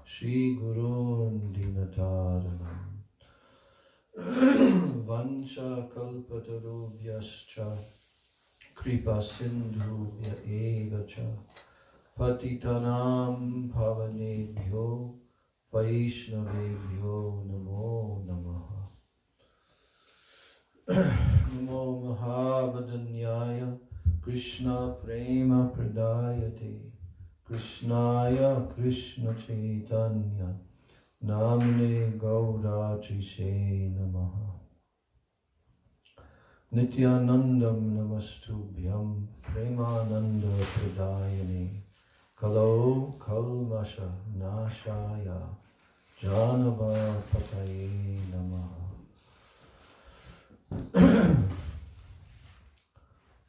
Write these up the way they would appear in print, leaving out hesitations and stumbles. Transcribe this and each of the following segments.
Shri Gurun Dinataranam Vansha Kalpatarubhyascha Kripa Sindhubhya Evacha Patitanam Pavanebhyo Vaishnavebhyo Namo Namaha Namo Mahabhadanyaya Krishna Prema Pradayate Krishnaya Krishna Chaitanya Namne Gaurachise Namaha Nityanandam Namastubhyam Premananda Pradayane Kalo Kalmasha Nashaya Janava Pataye Namaha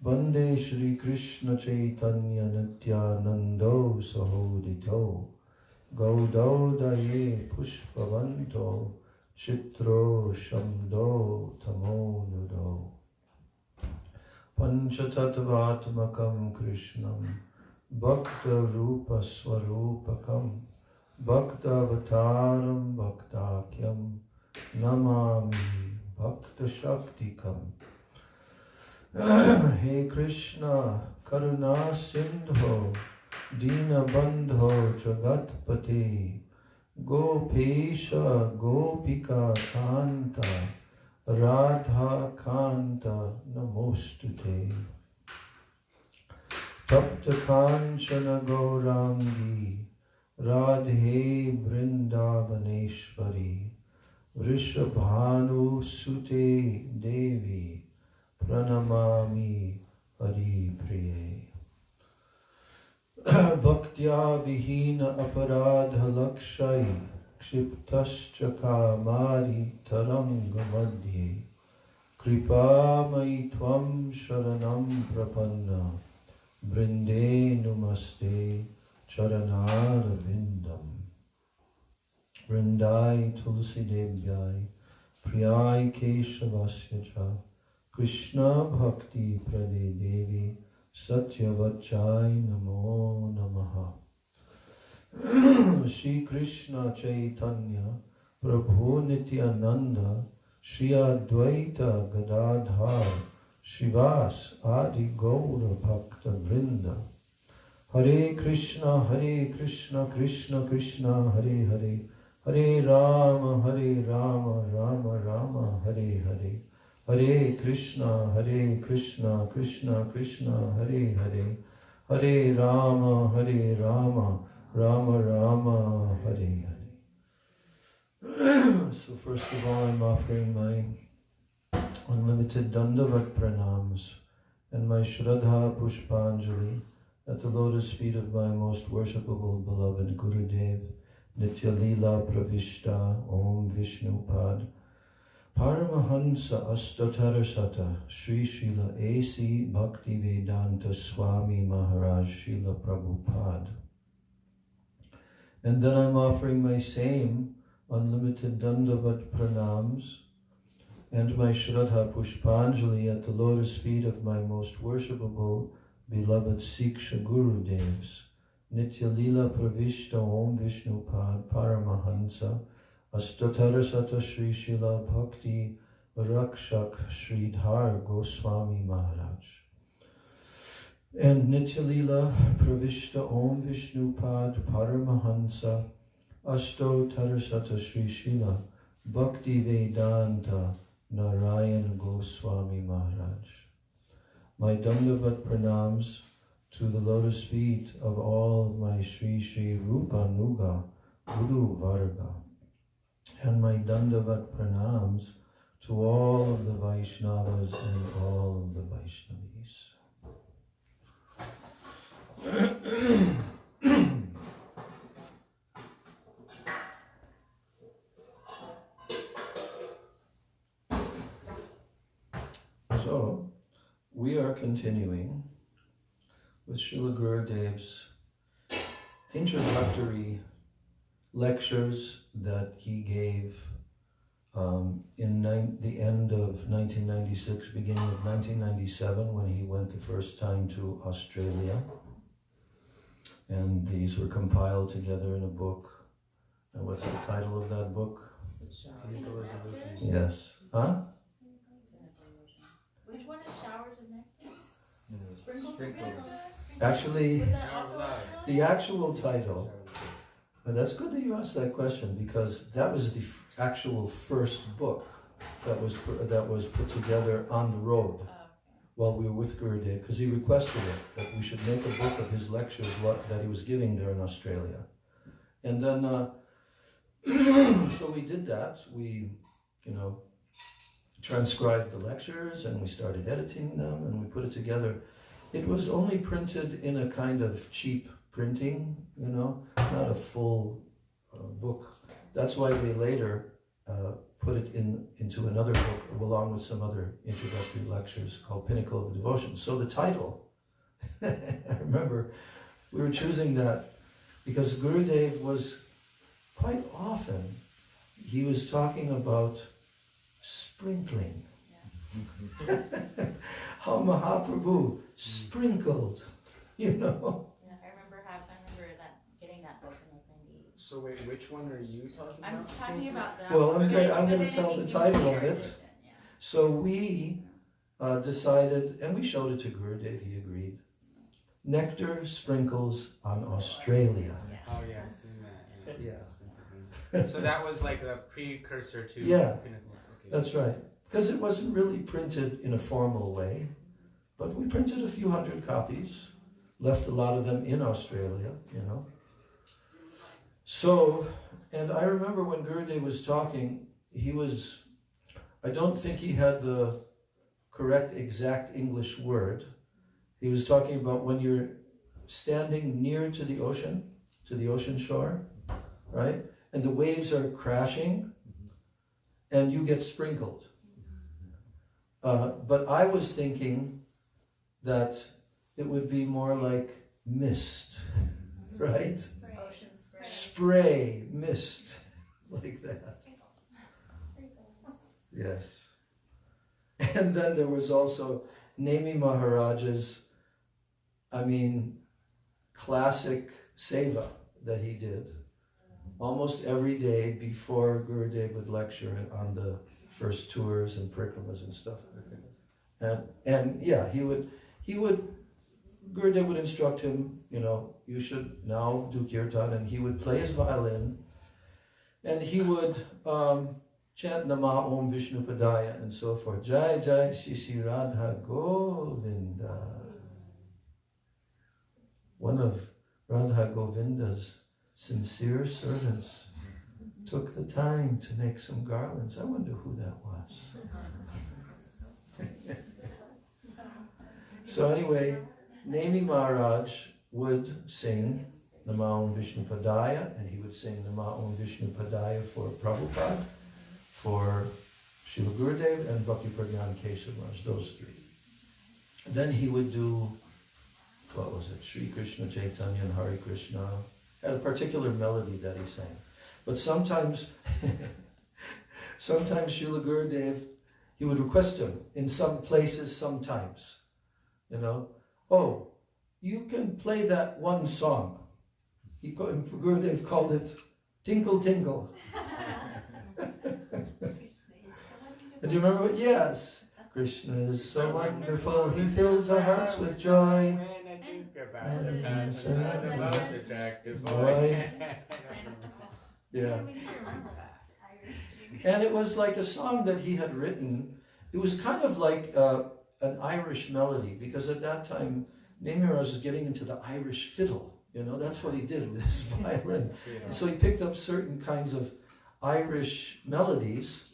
Bande Shri Krishna Chaitanya Nityanando Sahodito Gaudaye Pushpavanto Chitro Shamdo Tamonudo Panchatattvatmakam Krishnam Bhakta Rupa Swarupakam Bhakta Avataram Bhaktakyam Namami Bhakta Shaktikam Hey Krishna Karuna Sindho Dina Bandho Jagatpate Gopesha Gopika Kanta Radha Kanta Namostute Tapta Kanchana Gaurangi Radhe Brindavaneshwari Vrishabhanu Sute Devi Pranamami Hari Priye Bhaktya Vihina Aparadha Lakshay Kshiptascha Kamari Taranga Madhye Kripa Mai Tvam Sharanam Prapanna Brinde Numaste Charanara Vindam Vrindai Tulsi Devyai Priyai Keshavasya Krishna Bhakti Prade Devi Satyavachai Namo Namaha Shri Krishna Chaitanya Prabhu Nityananda Shri Advaita Gadadhar Shivas Adi Gaura Bhakta Vrinda Hare Krishna Krishna Krishna Hare Hare Hare Rama Rama Rama Hare Hare Hare Krishna Krishna Krishna Hare Hare Hare Rama Rama Rama Hare Hare. So first of all, I'm offering my unlimited Dandavat Pranams and my Shraddha Pushpanjali at the lotus feet of my most worshipable beloved Gurudev, Nitya Lila Pravishta Om Vishnu Pad Paramahansa Astatarasata Sri Srila A.C. Bhakti Vedanta Swami Maharaj Srila Prabhupada. And then I'm offering my same unlimited Dandavat Pranams and my Shraddha Pushpanjali at the lotus feet of my most worshipable beloved Siksha Gurudevs, Nitya Lila Pravishta Om Vishnu Pad Paramahansa Astatarasata Sri Srila Bhakti Rakshak Sridhar Goswami Maharaj and Nitya Lila Pravishta Om Vishnu Pad Paramahansa Astotarasata Sri Srila Bhakti Vedanta Narayan Goswami Maharaj. My Dandavat Pranams to the lotus feet of all my Sri Sri Rupa Nuga Guru Varga, and my Dandavat Pranams to all of the Vaishnavas and all of the Vaishnavis. So, we are continuing with Srila Gurudev's introductory lectures that he gave in the end of 1996, beginning of 1997, when he went the first time to Australia. And these were compiled together in a book And what's the title of that book? Pinnacle of Devotion. Yes. Huh? Which one is Showers of Nectar? No. Sprinkles. Actually, Was that also Australia? the actual title, and that's good that you asked that question, because that was the actual first book that was put together on the road while we were with Gurudev, because he requested it, that we should make a book of his lectures that he was giving there in Australia. And then, so we did that. We, transcribed the lectures, and we started editing them, and we put it together. It was only printed in a kind of cheap printing, not a full book. That's why we later put it into another book along with some other introductory lectures called Pinnacle of Devotion. So the title, I remember we were choosing that because Gurudev was quite often, he was talking about sprinkling. How Mahaprabhu sprinkled, Yeah, I remember that getting that book in like 98. So wait, which one are you talking about? I'm talking about that. Well, I'm one, going but to then tell I the think title later of it. edition, yeah. So we decided, and we showed it to Gurudev, he agreed. Nectar Sprinkles on Australia. Yeah. Oh yeah, I've seen that. Yeah. So that was like a precursor to Yeah. Pinnacle. Okay. That's right. Because it wasn't really printed in a formal way, but we printed a few hundred copies, left a lot of them in Australia, So, and I remember when Gurudev was talking, I don't think he had the correct exact English word. He was talking about when you're standing near to the ocean shore, right? And the waves are crashing, and you get sprinkled. But I was thinking that it would be more like mist, right? Ocean spray. Spray, mist, like that. Yes. And then there was also Nemi Maharaj's, classic seva that he did almost every day before Gurudev would lecture on the first tours and parikramas and stuff. And yeah, Gurudev would instruct him, you should now do kirtan, and he would play his violin, and he would chant Nama Om Vishnu Padaya and so forth. Jai Jai Shri Radha Govinda. One of Radha Govinda's sincere servants took the time to make some garlands. I wonder who that was. So anyway, Nemi Maharaj would sing Nama Om Vishnu Padaya, and he would sing Nama Om Vishnu Padaya for Prabhupada, for Srila Gurudev, and Bhakti Pradhan Keshav Maharaj, those three. Then he would do, Sri Krishna Chaitanya and Hare Krishna, had a particular melody that he sang. But sometimes Srila Gurudev, he would request him in some places sometimes, oh, you can play that one song. Gurudev called it Tinkle Tinkle. Do you remember it? Yes. Krishna is so wonderful, he fills our hearts with joy. When I think about the past, and the most attractive boy. Yeah. And it was like a song that he had written. It was kind of like an Irish melody, because at that time, Nemi Maharaj was getting into the Irish fiddle. That's what he did with his violin. And so he picked up certain kinds of Irish melodies.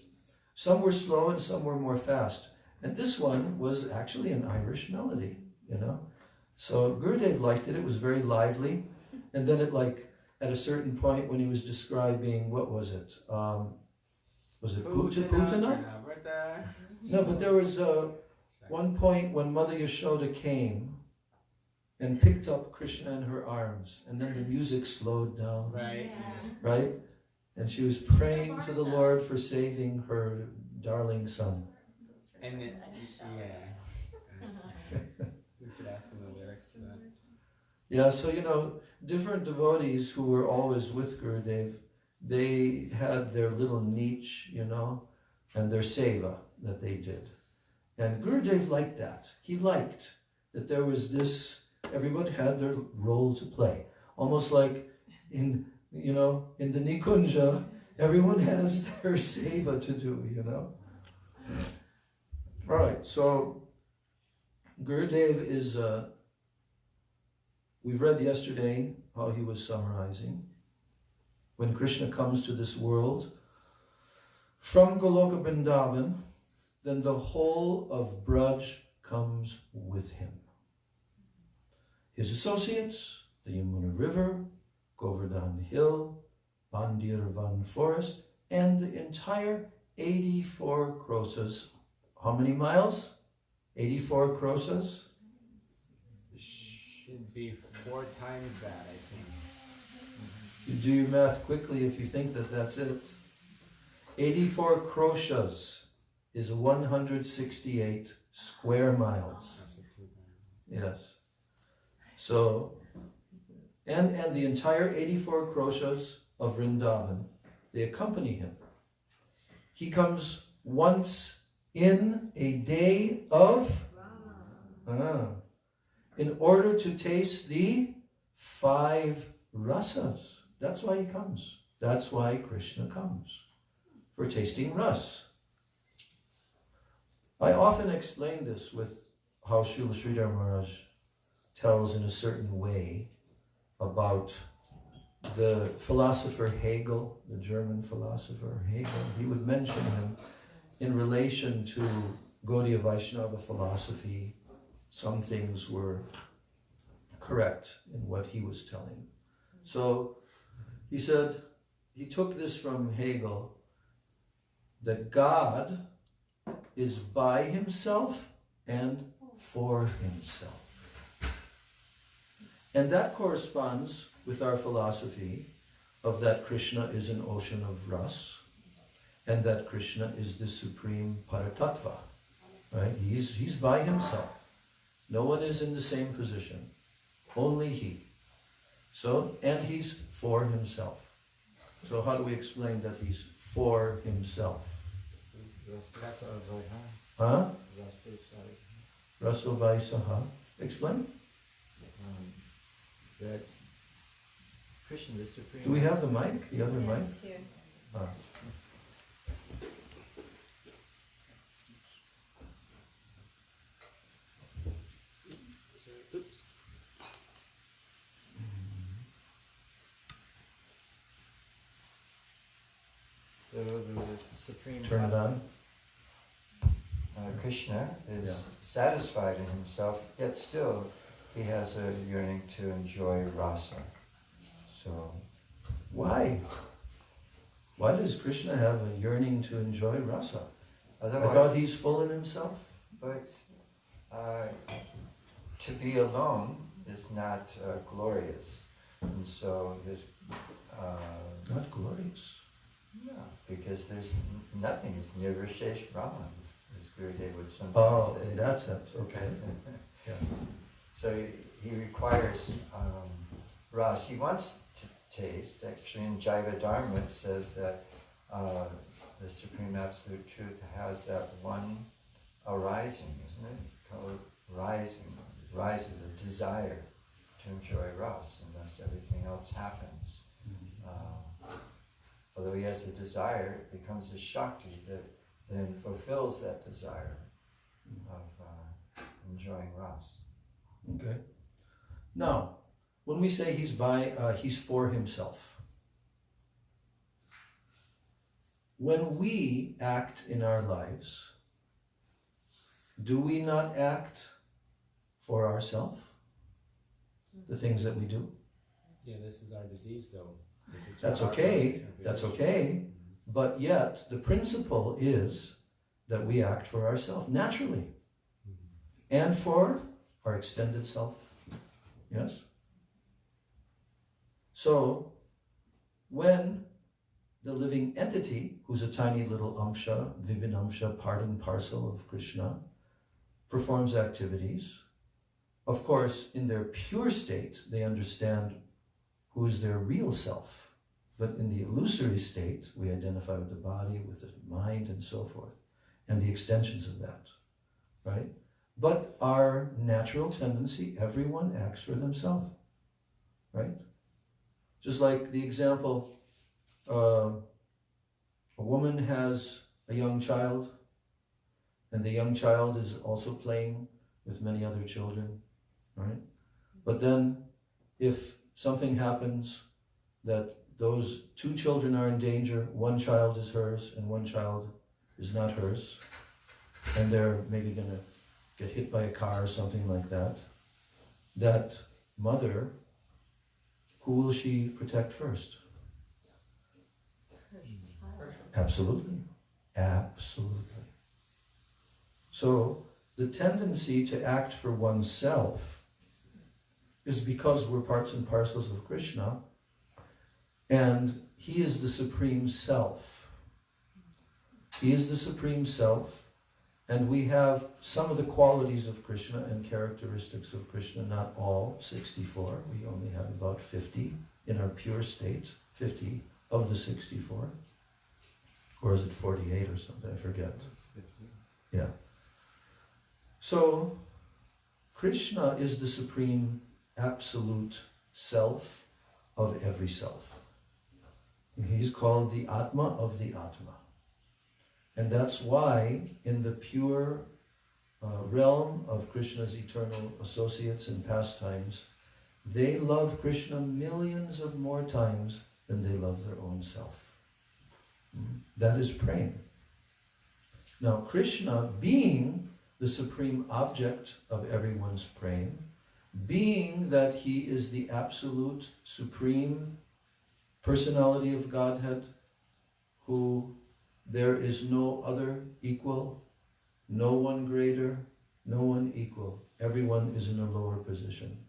Some were slow and some were more fast. And this one was actually an Irish melody, So Gurudev liked it. It was very lively. And then at a certain point when he was describing, what was it? Was it Putana? No, but there was one point when Mother Yashoda came and picked up Krishna in her arms, and then the music slowed down. Right. Right? And she was praying to the Lord for saving her darling son. And then, we should ask him the lyrics to that. Yeah, so different devotees who were always with Gurudev, they had their little niche, you know, and their seva that they did. And Gurudev liked that. He liked that there was this, everyone had their role to play. Almost like in, you know, in the Nikunja, everyone has their seva to do, you know. All right, so Gurudev is, we've read yesterday how he was summarizing. When Krishna comes to this world, from Goloka Vrindavan, then the whole of Braj comes with him. His associates, the Yamuna River, Govardhan Hill, Bandirvan Forest, and the entire 84 krosas. How many miles? 84 krosas? Should be 4 times that, I think. You do your math quickly if you think that that's it. 84 kroshas is 168 square miles. Yes. So, and the entire 84 kroshas of Vrindavan, they accompany him. He comes once in a day of, in order to taste the 5 rasas. That's why he comes. That's why Krishna comes, for tasting ras. I often explain this with how Srila Sridhar Maharaj tells in a certain way about the philosopher Hegel, the German philosopher Hegel. He would mention him in relation to Gaudiya Vaishnava philosophy. Some things were correct in what he was telling. So he said, he took this from Hegel, that God is by himself and for himself. And that corresponds with our philosophy of that Krishna is an ocean of ras, and that Krishna is the supreme paratattva. Right? He's by himself. No one is in the same position. Only he. So, and he's for himself. So how do we explain that he's for himself? Huh? Rasovaisaha. Explain. That Krishna, the Supreme. Do we have the mic? The other mic? Here. Ah. The Supreme Turn it on. Krishna is Yeah. satisfied in himself, yet still he has a yearning to enjoy rasa. So, Why? Why does Krishna have a yearning to enjoy rasa? I otherwise, thought he's full in himself. but to be alone is not glorious, and so his Not glorious. no, because there's nothing. It's nirvishesh Brahman, as Gurudev would sometimes Oh, say. in that sense, okay. Yes. So he requires ras. He wants to taste. Actually, in Jaiva Dharma it says that the Supreme Absolute Truth has that one arising, isn't it? Called rising. Rises a desire to enjoy ras, and thus everything else happens. Although he has a desire, it becomes a Shakti that then fulfills that desire of enjoying ras. Okay. Now, when we say he's for himself, when we act in our lives, do we not act for ourselves? The things that we do? Yeah, this is our disease, though. That's okay. That's okay. But yet, the principle is that we act for ourselves naturally and for our extended self. Yes? So, when the living entity, who's a tiny little amsha, vivinamsha, part and parcel of Krishna, performs activities, of course, in their pure state, they understand who is their real self, But in the illusory state, we identify with the body, with the mind, and so forth, and the extensions of that, right? But our natural tendency, everyone acts for themselves, right? Just like the example, a woman has a young child, and the young child is also playing with many other children, right? But then, if something happens that those two children are in danger, one child is hers and one child is not hers, and they're maybe going to get hit by a car or something like that, that mother, who will she protect first? Absolutely. Absolutely. So the tendency to act for oneself is because we're parts and parcels of Krishna, and he is the Supreme Self. He is the Supreme Self, and we have some of the qualities of Krishna and characteristics of Krishna, not all 64. We only have about 50 in our pure state, 50 of the 64. Or is it 48 or something? I forget. 50. Yeah. So, Krishna is the supreme absolute self of every self. He's called the Atma of the Atma. And that's why in the pure realm of Krishna's eternal associates and pastimes, they love Krishna millions of more times than they love their own self. That is praying. Now, Krishna, being the supreme object of everyone's praying, being that he is the absolute supreme personality of Godhead, who there is no other equal, no one greater, no one equal. Everyone is in a lower position.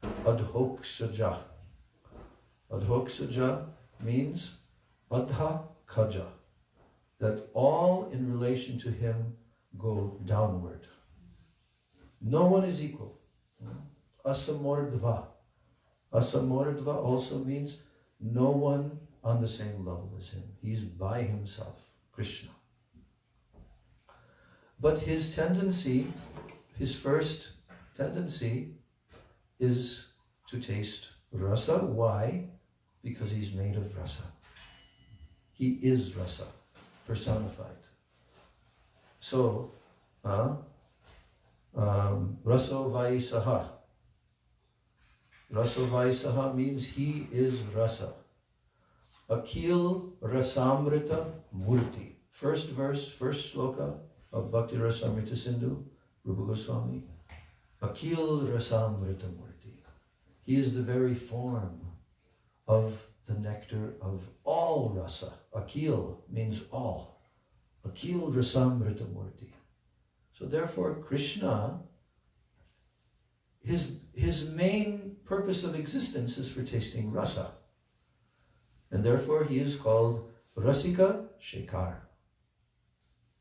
Adhoksaja. Adhoksaja means adha kaja, that all in relation to him go downward. No one is equal. Asamordva. Asamordva also means no one on the same level as him. He's by himself, Krishna. But his tendency, his first tendency, is to taste rasa. Why? Because he's made of rasa. He is rasa, personified. So, raso vaisaha. Raso vaisaha means he is rasa. Akil rasamrita murti. First verse, first sloka of Bhakti Rasamrita Sindhu, Rupa Goswami. Akil rasamrita murti. He is the very form of the nectar of all rasa. Akil means all. Akil rasamrita murti. So therefore Krishna, his main purpose of existence is for tasting rasa. And therefore he is called Rasika Shekhar.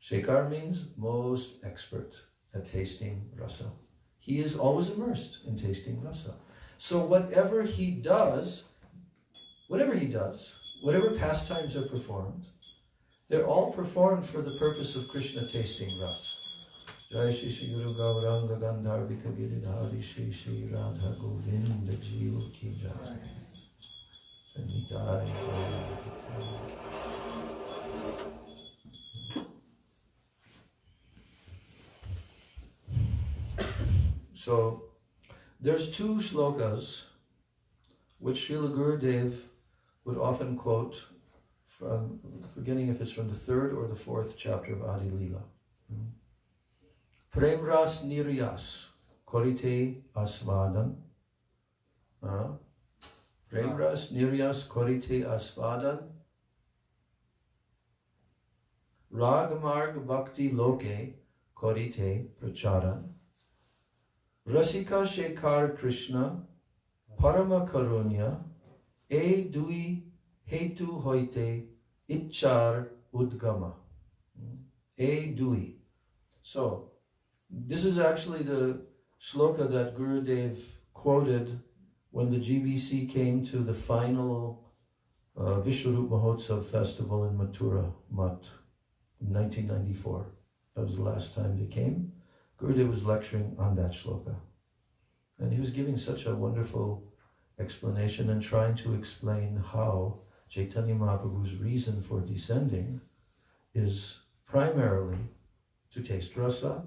Shekhar means most expert at tasting rasa. He is always immersed in tasting rasa. So whatever he does, whatever pastimes are performed, they're all performed for the purpose of Krishna tasting rasa. Jai Shri Shri Guru Gauranga Gandharvika Giridhari Shri Shri Radha Govinda Jiva Ki Jai. So, there's two shlokas which Srila Gurudev would often quote from, forgetting if it's from the 3rd or the 4th chapter of Adi Leela. Premras niryas korite asvadan. Premras niryas korite asvadan. Ragmarg bhakti loke korite pracharan. Rasika Shekhar Krishna Parama Karunya E Dui Hetu Hoite Ichar Udgama. E Dui. So, this is actually the shloka that Gurudev quoted when the GBC came to the final Vishwarup Mahotsav festival in Mathura, Math, in 1994. That was the last time they came. Gurudev was lecturing on that shloka. And he was giving such a wonderful explanation and trying to explain how Chaitanya Mahaprabhu's reason for descending is primarily to taste rasa,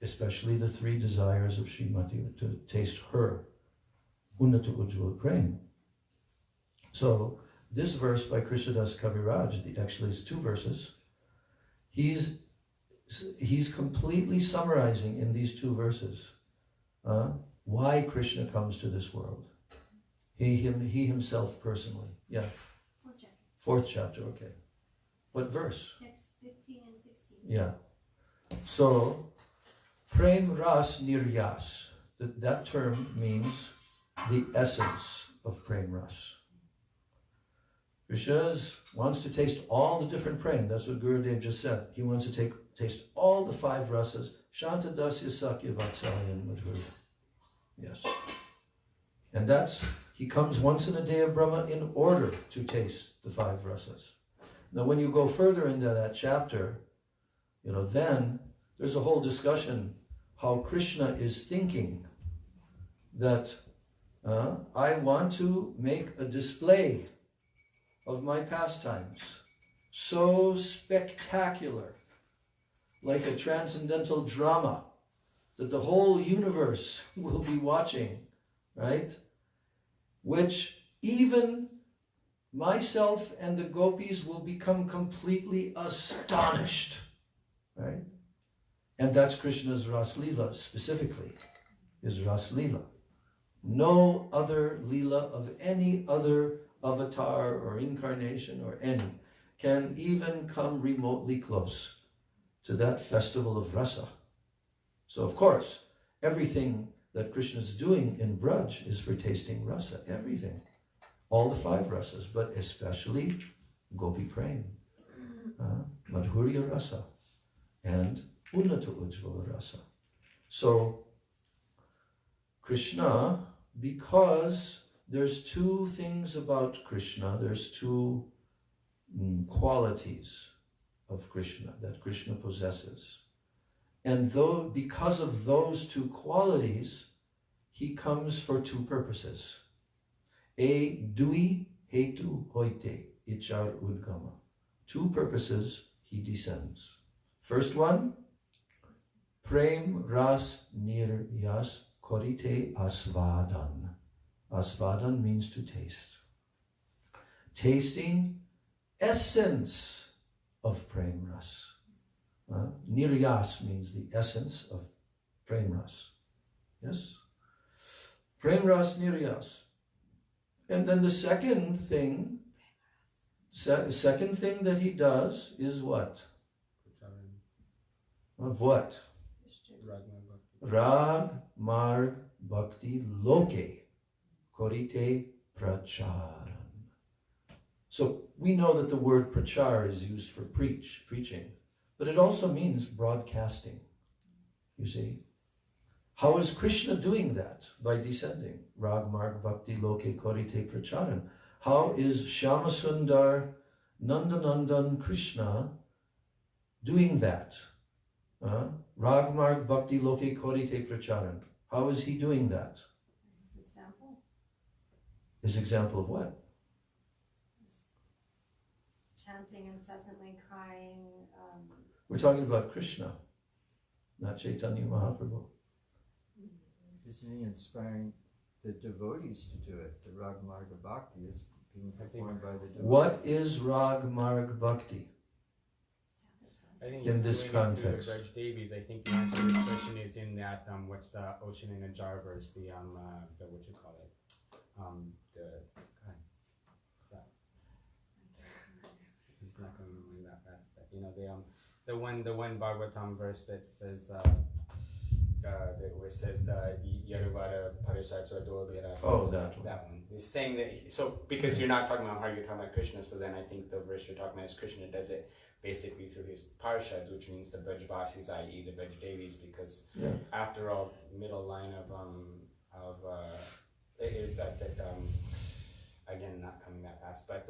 especially the three desires of Srimati, to taste her Unnata Ujjvala Prem. So this verse by Krishnadas Kaviraj, actually it's two verses, he's completely summarizing in these two verses why Krishna comes to this world. He himself personally. Yeah. Fourth chapter, okay. What verse? Text 15 and 16. Yeah. So, Prem Ras Niryas. That term means the essence of Prem Ras. Krishna wants to taste all the different prem. That's what Gurudev just said. He wants to taste all the five rasas. Shanta Dasya Sakya Vatsalya and Madhurya. Yes. And he comes once in a day of Brahma in order to taste the five rasas. Now when you go further into that chapter, then there's a whole discussion how Krishna is thinking that I want to make a display of my pastimes so spectacular, like a transcendental drama that the whole universe will be watching, right? Which even myself and the gopis will become completely astonished, right? And that's Krishna's Ras Leela specifically, is Ras Leela. No other Leela of any other avatar or incarnation or any can even come remotely close to that festival of rasa. So of course, everything that Krishna is doing in Braj is for tasting rasa, everything. All the five rasas, but especially Gopi Prem, Madhurya Rasa, and Unnata Ujjvala Rasa. So Krishna, because there's two things about Krishna, there's two qualities of Krishna that Krishna possesses. And because of those two qualities, he comes for two purposes. Dui hetu hoite ichar udgama. Two purposes he descends. First one, prem ras niryas korite asvadan. Asvadan means to taste. Tasting essence of prem ras. Niryas means the essence of prem ras. Yes? Prem ras niryas. And then the second thing that he does is what? Of what? Rag, Marg, Bhakti, Loke, Korite, Pracharan. So we know that the word prachar is used for preaching, but it also means broadcasting, you see. How is Krishna doing that? By descending. Rag, Marg, Bhakti, Loke, Korite, Pracharan. How is Shyamasundar Nandanandan Krishna doing that? Rag, Marg, Bhakti, Loke, Korite, Pracharan. How is he doing that? His example. His example of what? Chanting incessantly, crying. We're talking about Krishna, not Chaitanya Mahaprabhu. Isn't he inspiring the devotees to do it? The Rag Marga Bhakti is being performed by the devotees. What is Rag Marg Bhakti? I think In this context. The Braj Devis, I think the answer to this question is in that what's the ocean in a jar verse, the what you call it, what's that? He's not going to remember that fast, but the one Bhagavatam verse that says where it says Yaruvada Parisatsa Dovira. Oh, that one. That one. He's saying that because you're not talking about how you're talking about Krishna, so then I think the verse you're talking about is Krishna does it basically through his parshads, which means the Brajvasis, i.e. the Braj Devis, because after all, middle line of is that again, not coming that fast, but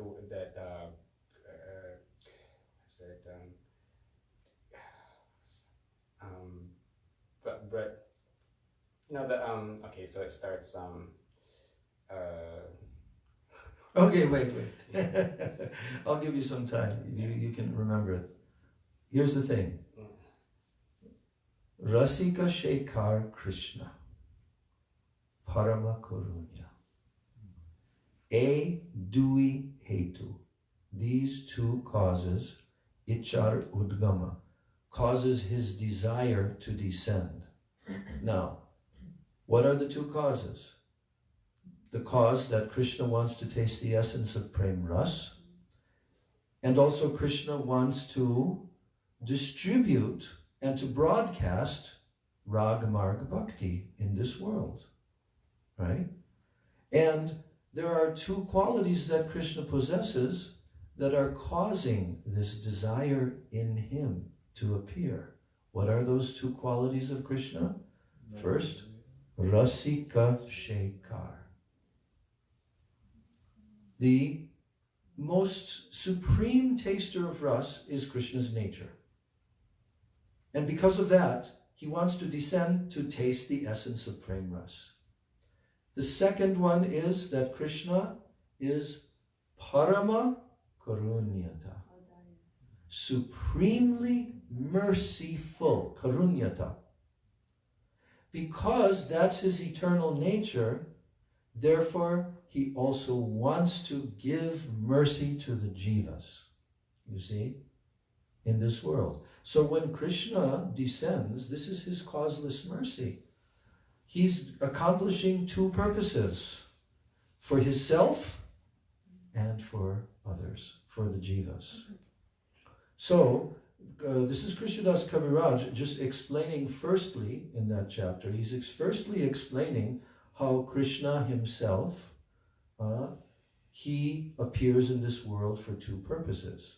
but you know the okay, so it starts Okay, wait. I'll give you some time. You can remember it. Here's the thing. Rasika Shekhar Krishna Parama Karunya A Dui Hetu. These two causes, Ichar Udgama, causes his desire to descend. Now, what are the two causes? The cause that Krishna wants to taste the essence of Prem Ras, and also Krishna wants to distribute and to broadcast Rag Marg Bhakti in this world, right? And there are two qualities that Krishna possesses that are causing this desire in him to appear. What are those two qualities of Krishna? First, Rasika Shekhar. The most supreme taster of ras is Krishna's nature. And because of that, he wants to descend to taste the essence of Prem Ras. The second one is that Krishna is Parama Karunyata, supremely merciful, Karunyata. Because that's his eternal nature, therefore he also wants to give mercy to the jivas, you see, in this world. So when Krishna descends, this is his causeless mercy. He's accomplishing two purposes, for himself and for others, for the jivas. So this is Krishnadas Kaviraj just explaining firstly in that chapter, he's firstly explaining how Krishna himself, he appears in this world for two purposes.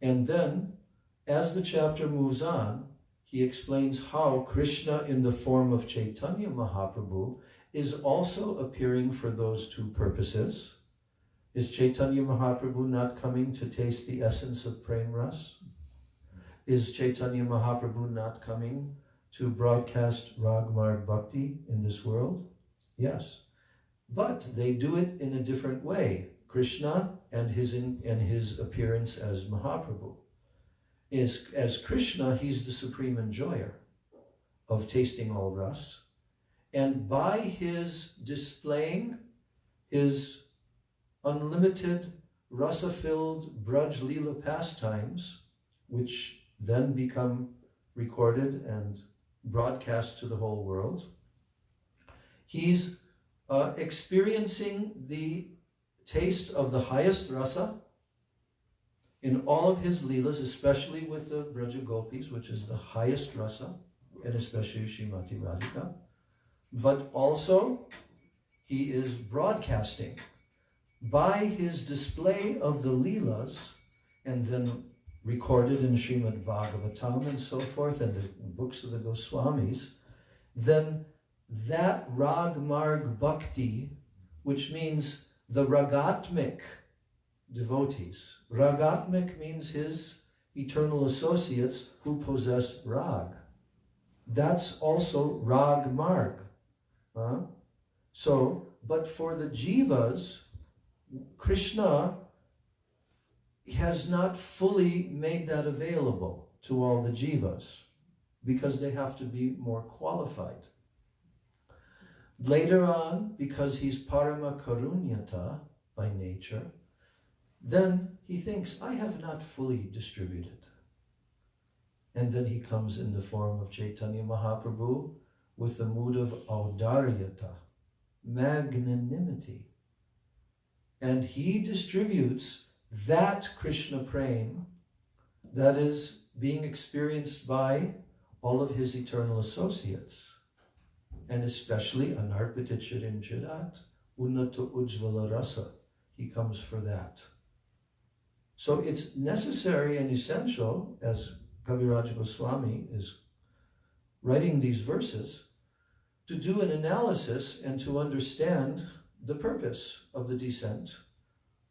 And then, as the chapter moves on, he explains how Krishna in the form of Chaitanya Mahaprabhu is also appearing for those two purposes. Is Chaitanya Mahaprabhu not coming to taste the essence of Prem Ras? Is Chaitanya Mahaprabhu not coming to broadcast Rag Marg Bhakti in this world? Yes. But they do it in a different way. Krishna and his appearance as Mahaprabhu. As Krishna, he's the supreme enjoyer of tasting all ras. And by his displaying his unlimited rasa-filled Braj Leela pastimes, which then become recorded and broadcast to the whole world, he's experiencing the taste of the highest rasa in all of his leelas, especially with the Braja Gopis, which is the highest rasa, and especially Srimati Radhika. But also, he is broadcasting by his display of the leelas, and then recorded in Srimad Bhagavatam and so forth, and the books of the Goswamis, then that Rag Marg Bhakti, which means the Ragatmik devotees. Ragatmik means his eternal associates who possess Rag. That's also Rag Marg. But for the jivas, Krishna has not fully made that available to all the jivas because they have to be more qualified. Later on, because he's Parama Karunyata by nature, then he thinks, I have not fully distributed. And then he comes in the form of Chaitanya Mahaprabhu with the mood of audaryata, magnanimity. And he distributes that Krishna Prem that is being experienced by all of his eternal associates. And especially Anarpita Chirinchirat, Unnata Ujjvala Rasa. He comes for that. So it's necessary and essential, as Kaviraj Goswami is writing these verses, to do an analysis and to understand the purpose of the descent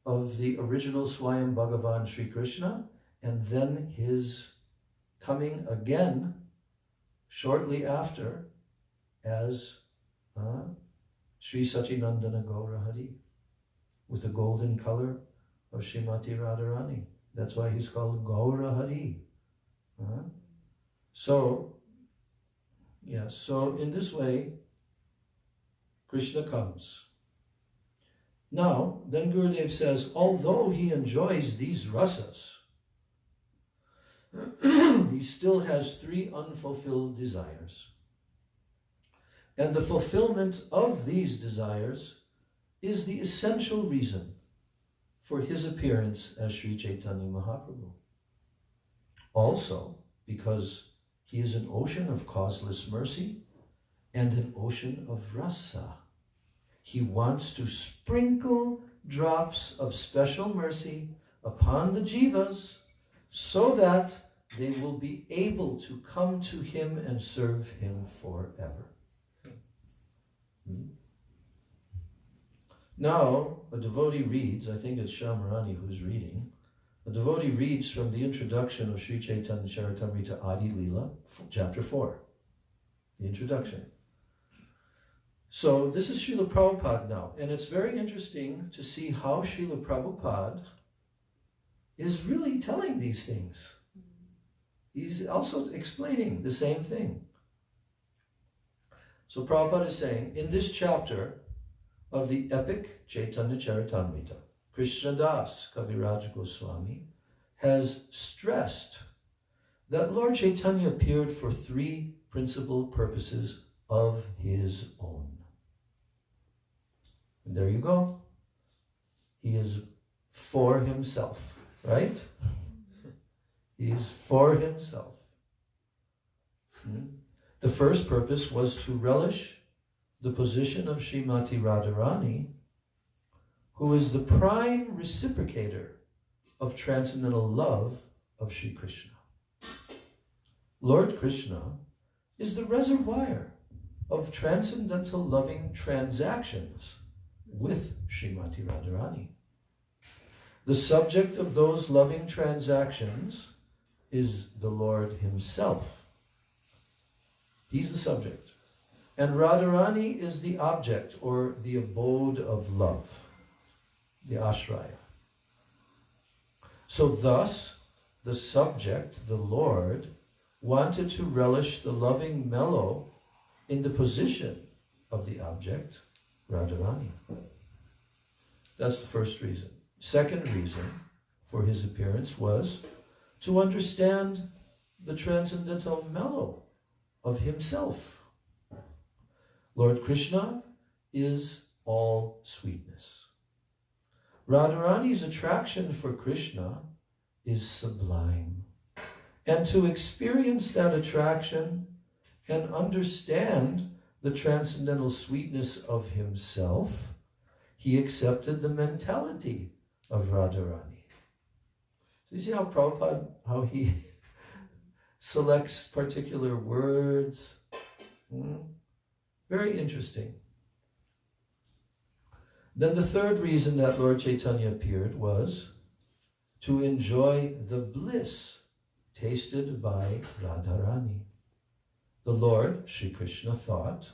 of the original Swayam Bhagavan Sri Krishna, and then his coming again shortly after as Sri Sachinandana Gaura Hari, with the golden color of Srimati Radharani. That's why he's called Gaura Hari. So in this way, Krishna comes. Now, then Gurudev says, although he enjoys these rasas, he still has 3 unfulfilled desires. And the fulfillment of these desires is the essential reason for his appearance as Sri Chaitanya Mahaprabhu. Also, because he is an ocean of causeless mercy and an ocean of rasa. He wants to sprinkle drops of special mercy upon the jivas so that they will be able to come to him and serve him forever. Now, a devotee reads, I think it's Shamarani who's reading, a devotee reads from the introduction of Sri Chaitanya Charitamrita Adi Leela, chapter 4, the introduction. So this is Srila Prabhupada now, and it's very interesting to see how Srila Prabhupada is really telling these things. He's also explaining the same thing. So Prabhupada is saying, in this chapter of the epic Chaitanya Charitamrita, Krishna Das Kaviraj Goswami has stressed that Lord Chaitanya appeared for 3 principal purposes of his own. And there you go. He is for himself, right? He is for himself. The first purpose was to relish the position of Srimati Radharani, who is the prime reciprocator of transcendental love of Sri Krishna. Lord Krishna is the reservoir of transcendental loving transactions with Srimati Radharani. The subject of those loving transactions is the Lord himself. He's the subject. And Radharani is the object, or the abode of love, the ashraya. So thus, the subject, the Lord, wanted to relish the loving mellow in the position of the object, Radharani. That's the first reason. Second reason for his appearance was to understand the transcendental mellow of himself. Lord Krishna is all sweetness. Radharani's attraction for Krishna is sublime. And to experience that attraction and understand the transcendental sweetness of himself, he accepted the mentality of Radharani. So you see how Prabhupada, how he selects particular words? Very interesting. Then the third reason that Lord Chaitanya appeared was to enjoy the bliss tasted by Radharani. The Lord, Sri Krishna, thought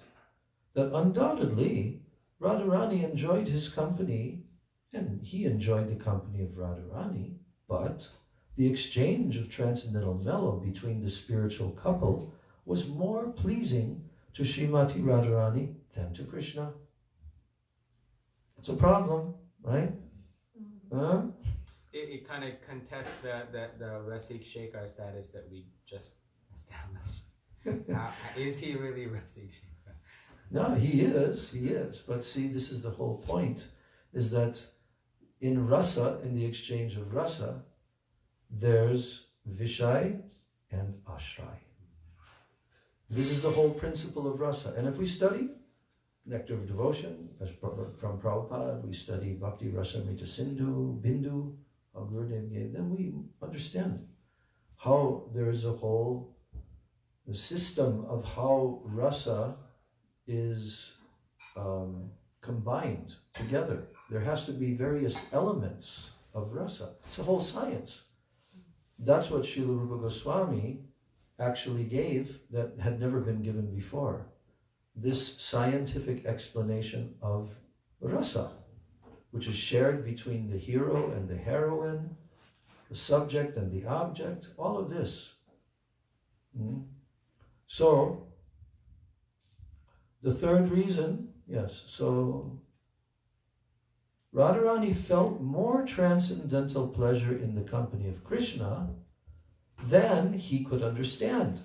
that undoubtedly Radharani enjoyed his company, and he enjoyed the company of Radharani, but the exchange of transcendental mellow between the spiritual couple was more pleasing to Srimati Radharani than to Krishna. It's a problem, right? It kind of contests the Rasik Shekhar status that we just established. Is he really Rasik Shekhar? No, he is. But see, this is the whole point, is that in rasa, in the exchange of rasa, there's Vishay and Ashray. This is the whole principle of rasa. And if we study Nectar of Devotion, as from Prabhupada, we study Bhakti Rasamrita Sindhu, Bindu, how Gurudev gave, then we understand how there is a whole system of how rasa is combined together. There has to be various elements of rasa. It's a whole science. That's what Srila Rupa Goswami actually gave that had never been given before. This scientific explanation of rasa, which is shared between the hero and the heroine, the subject and the object, all of this. So, the third reason, yes, so Radharani felt more transcendental pleasure in the company of Krishna than he could understand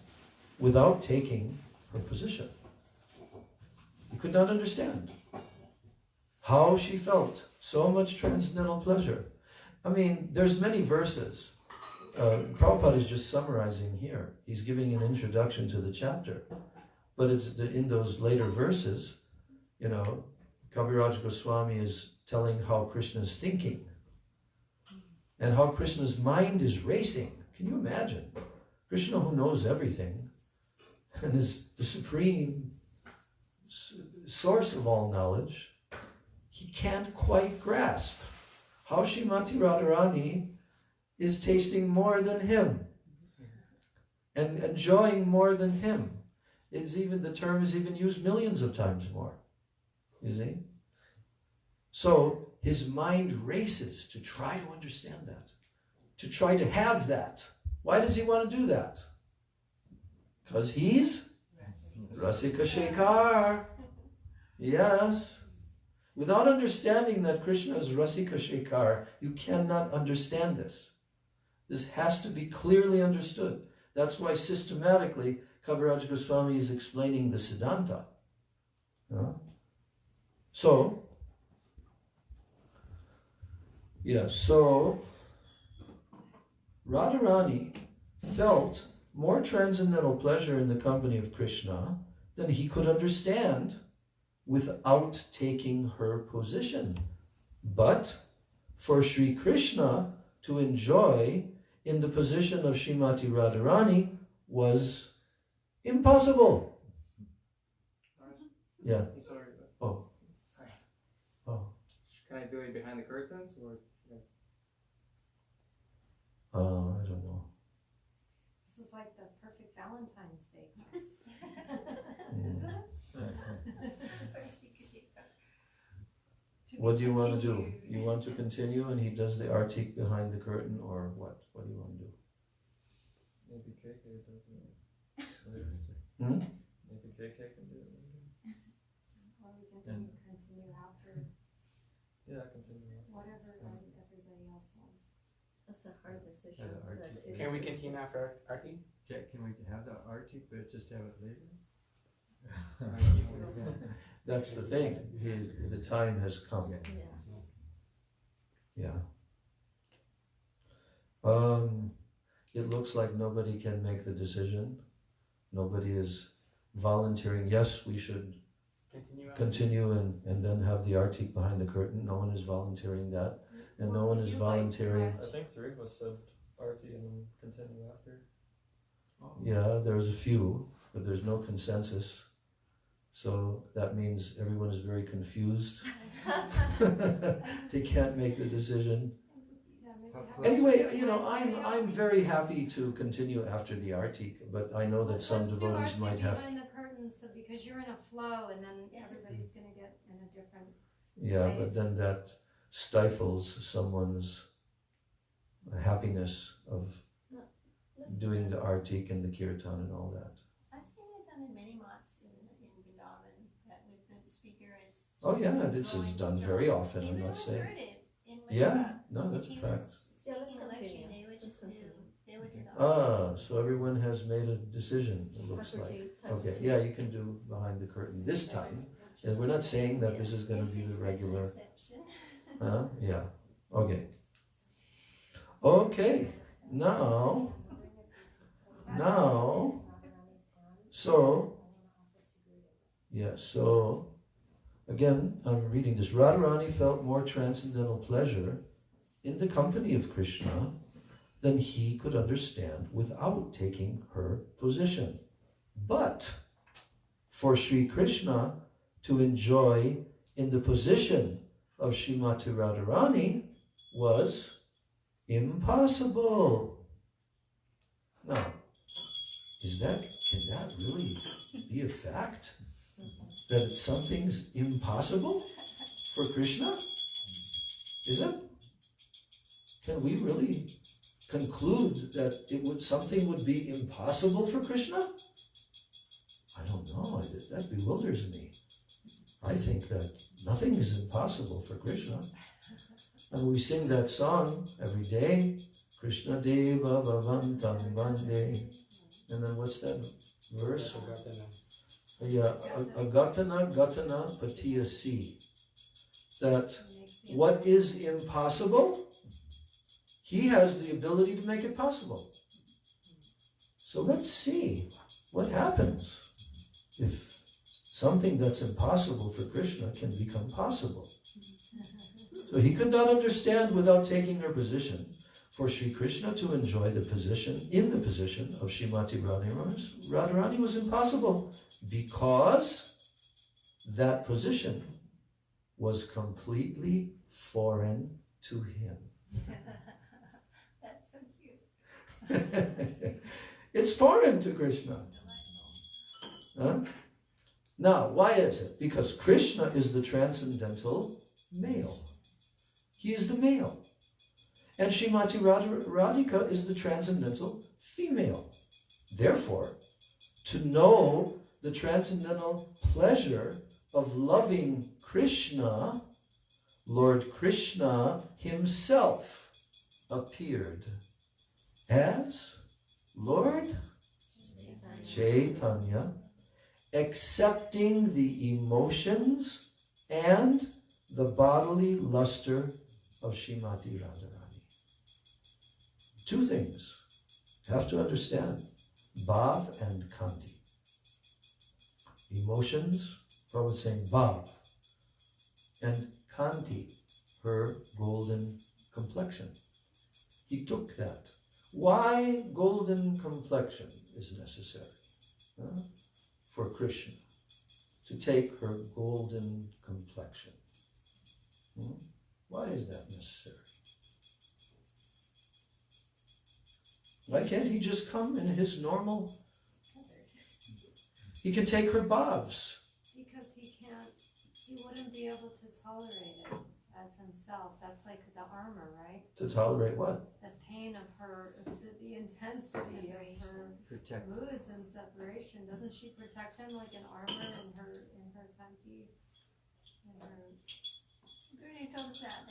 without taking her position. He could not understand how she felt so much transcendental pleasure. I mean, there's many verses. Prabhupada is just summarizing here. He's giving an introduction to the chapter. But it's in those later verses, Kaviraj Goswami is telling how Krishna is thinking and how Krishna's mind is racing. Can you imagine? Krishna, who knows everything and is the supreme source of all knowledge, he can't quite grasp how Srimati Radharani is tasting more than him and enjoying more than him. The term is even used millions of times more. You see? So his mind races to try to understand that, to try to have that. Why does he want to do that? Because he's Rasika Shekhar. Yes. Without understanding that Krishna is Rasika Shekhar, you cannot understand this. This has to be clearly understood. That's why systematically Kaviraj Goswami is explaining the Siddhanta. So Radharani felt more transcendental pleasure in the company of Krishna than he could understand without taking her position. But for Sri Krishna to enjoy in the position of Srimati Radharani was impossible. Yeah. I'm sorry. Oh. Sorry. Oh. Can I do it behind the curtains or? I don't know. This is like the perfect Valentine's Day. What do you want to do? You want to continue and he does the artik behind the curtain, or what? What do you want to do? Maybe KK does it. Maybe KK can do it. Or we can continue after Yeah, continue. whatever everybody else says. That's a hard decision. Can we continue after Arti? Can we have the artik, but just have it later? That's the thing. The time has come. Yeah. It looks like nobody can make the decision. Nobody is volunteering. Yes, we should continue and then have the artik behind the curtain. No one is volunteering that. And no one is volunteering. I think 3 of us said RT and then continue after. Yeah, there's a few, but there's no consensus. So that means everyone is very confused. They can't make the decision. Anyway, I'm very happy to continue after the artik, but I know that some devotees might have. Behind the curtains, so because you're in a flow, and then everybody's going to get in a different. Yeah, place. but then that stifles someone's happiness of doing the artik and the kirtan and all that. I've seen it done in many mats in Vrindavan, that with the speaker is. Oh yeah, this is done very often. I'm not saying. Yeah, no, that's a fact. Yeah, let's continue. They would just do the So everyone has made a decision, it looks like. Okay, yeah, you can do behind the curtain this time. And we're not saying that this is going to be the regular. Yeah, okay. Okay, now, so again, I'm reading this. Radharani felt more transcendental pleasure in the company of Krishna than he could understand without taking her position. But for Sri Krishna to enjoy in the position of Srimati Radharani was impossible. Now, can that really be a fact? That something's impossible for Krishna? Is it? Can we really conclude that something would be impossible for Krishna? I don't know. That bewilders me. I think that nothing is impossible for Krishna. And we sing that song every day, Krishna Deva Vavantam Vande. And then what's that verse? Yeah, Agatana Gatana Patiyasi. That what is impossible, he has the ability to make it possible. So let's see what happens if something that's impossible for Krishna can become possible. So he could not understand without taking her position. For Sri Krishna to enjoy the position of Srimati Radharani was impossible because that position was completely foreign to him. That's so cute. It's foreign to Krishna. Huh? Now, why is it? Because Krishna is the transcendental male. He is the male. And Srimati Radhika is the transcendental female. Therefore, to know the transcendental pleasure of loving Krishna, Lord Krishna himself appeared as Lord Chaitanya, accepting the emotions and the bodily luster of Srimati Radharani. Two things you have to understand: Bhav and Kanti. Emotions, Prabhupada is saying Bhav, and Kanti, her golden complexion. He took that. Why golden complexion is necessary for Krishna to take her golden complexion? Why is that necessary? Why can't he just come in his normal? He can take her bhavs. Because he wouldn't be able to tolerate it as himself. That's like the armor, right? To tolerate what? The pain of her, the intensity of her moods and separation. Doesn't she protect him like an armor in her kanti? Gurudev told us that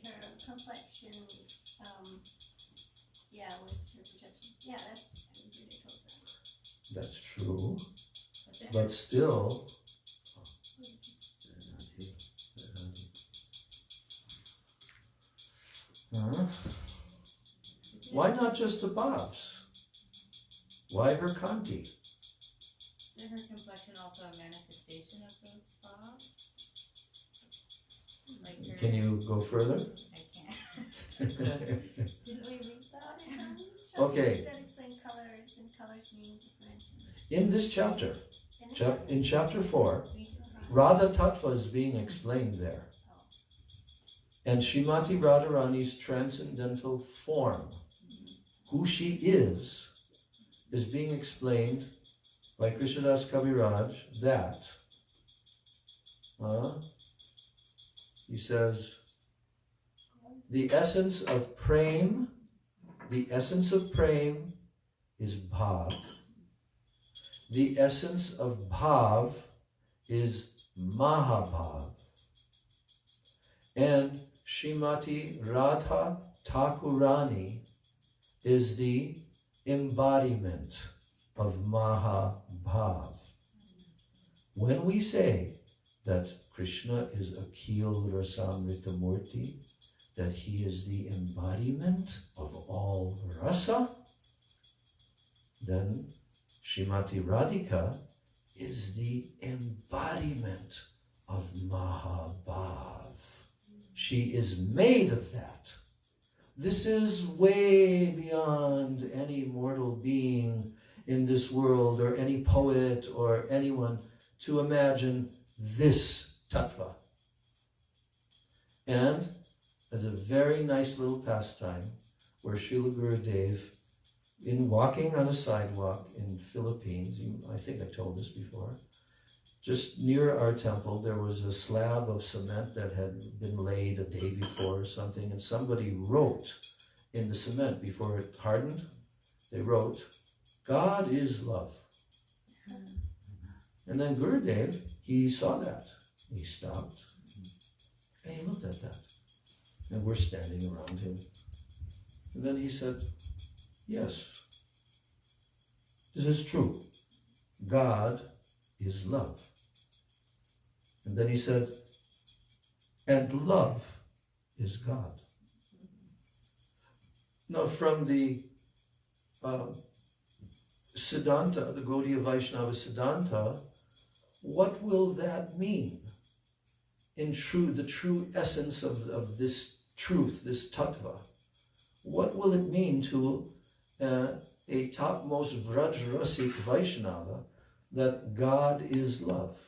her complexion, was her protection. Yeah, Gurudev told us that. That's true. But still, why not just the bhavs? Why her kanti? Isn't her complexion also a manifestation of those bhavs? Like her, Can you go further? I can't. Didn't we read that? Okay. That explain colors, and colors mean different. In this chapter, in chapter 4, We do not. Radha Tattva is being explained there. And Srimati Radharani's transcendental form, who she is being explained by Krishnadas Kaviraj that, he says, the essence of prem is bhav. The essence of bhav is mahabhav. And Srimati Radha Thakurani is the embodiment of mahabhav. When we say that Krishna is Akhil Rasamrita Murti, that he is the embodiment of all rasa, then Srimati Radhika is the embodiment of Mahabhav. She is made of that. This is way beyond any mortal being in this world or any poet or anyone to imagine this tattva. And as a very nice little pastime, where Srila Gurudev, in walking on a sidewalk in Philippines, I think I told this before, just near our temple, there was a slab of cement that had been laid a day before or something, and somebody wrote in the cement before it hardened, they wrote, "God is love." And then Gurudev, he saw that. He stopped, and he looked at that. And we're standing around him. And then he said, "Yes, this is true. God is love." And then he said, "And love is God." Now from the Siddhanta, the Gaudiya Vaishnava Siddhanta, what will that mean in the true essence of this truth, this tattva? What will it mean to a topmost Vraj-rasik Vaishnava that God is love?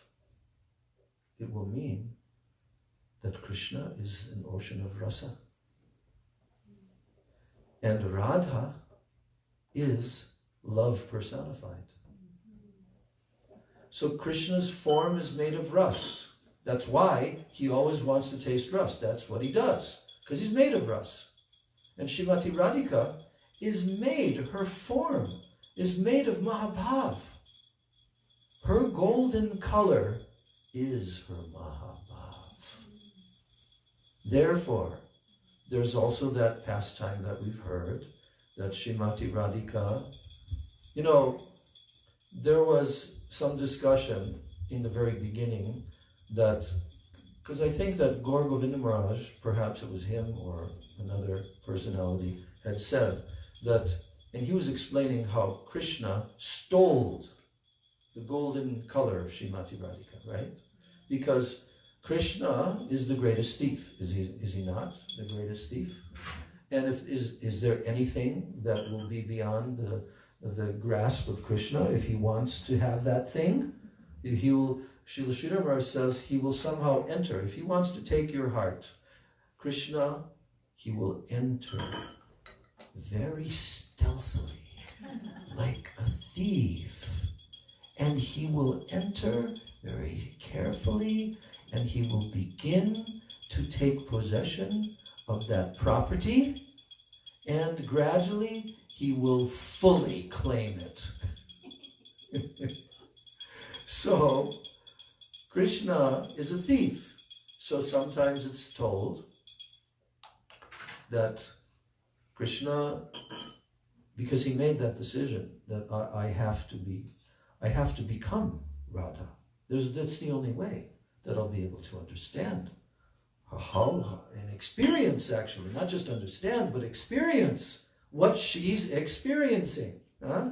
It will mean that Krishna is an ocean of rasa. And Radha is love personified. So Krishna's form is made of ras. That's why he always wants to taste ras. That's what he does, because he's made of ras. And Srimati Radhika is made, her form is made of Mahabhav. Her golden color is her Mahabhav. Therefore, there's also that pastime that we've heard, that Srimati Radhika, there was some discussion in the very beginning that, because I think that Gaur Govinda Maharaj, perhaps it was him or another personality, had said that, and he was explaining how Krishna stole the golden color of Srimati Radhika, right? Because Krishna is the greatest thief. Is he not the greatest thief? And is there anything that will be beyond the grasp of Krishna if he wants to have that thing? Srila Sridhar Maharaj says he will somehow enter. If he wants to take your heart, Krishna, he will enter very stealthily, like a thief. And he will enter very carefully, and he will begin to take possession of that property, and gradually he will fully claim it. So, Krishna is a thief. So sometimes it's told that Krishna, because he made that decision that I have to become Radha. That's the only way that I'll be able to understand how, and experience actually, not just understand, but experience what she's experiencing. Huh?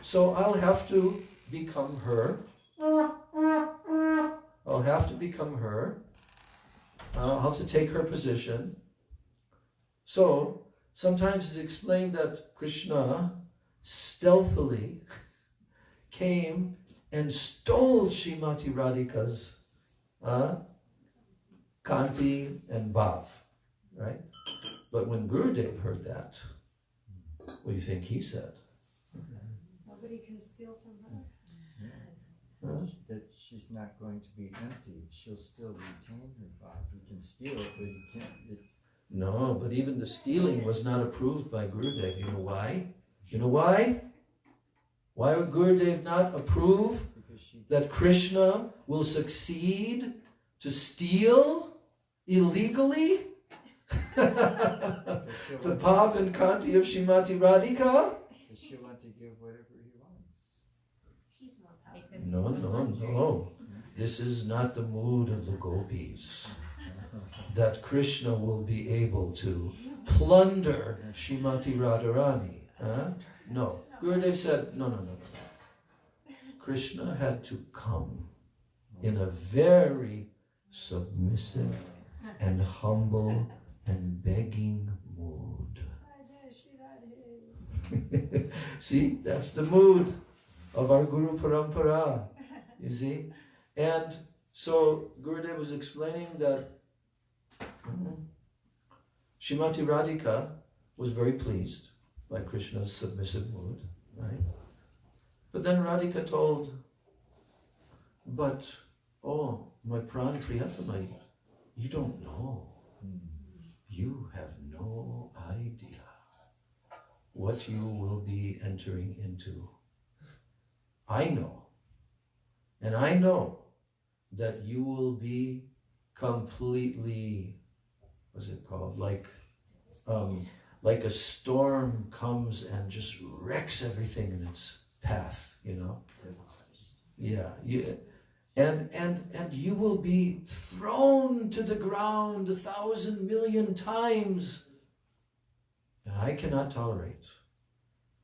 So I'll have to become her. I'll have to become her. I'll have to take her position. So sometimes it's explained that Krishna stealthily came and stole Srimati Radhika's Kanti and Bhav, right? But when Gurudev heard that, what do you think he said? Nobody can steal from her. That she's not going to be empty. She'll still retain her bhav. You can steal it, but you can't. No, but even the stealing was not approved by Gurudev. You know why? You know why? Why would Gurudev not approve that Krishna will succeed to steal illegally the Bhav and Kanti of Srimati Radhika? Does she want to give whatever he wants? She's more powerful. No. This is not the mood of the gopis. That Krishna will be able to plunder Srimati Radharani. Huh? No. Gurudev said, no. Krishna had to come in a very submissive and humble and begging mood. See, that's the mood of our Guru Parampara, you see? And so Gurudev was explaining that Srimati Radhika was very pleased by Krishna's submissive mood, right? But then Radhika told, but, oh, my Pran Priyatama, you don't know. You have no idea what you will be entering into. I know. And I know that you will be completely, what's it called? Like a storm comes and just wrecks everything in its path, you know? Yeah. And you will be thrown to the ground 1,000 million times. And I cannot tolerate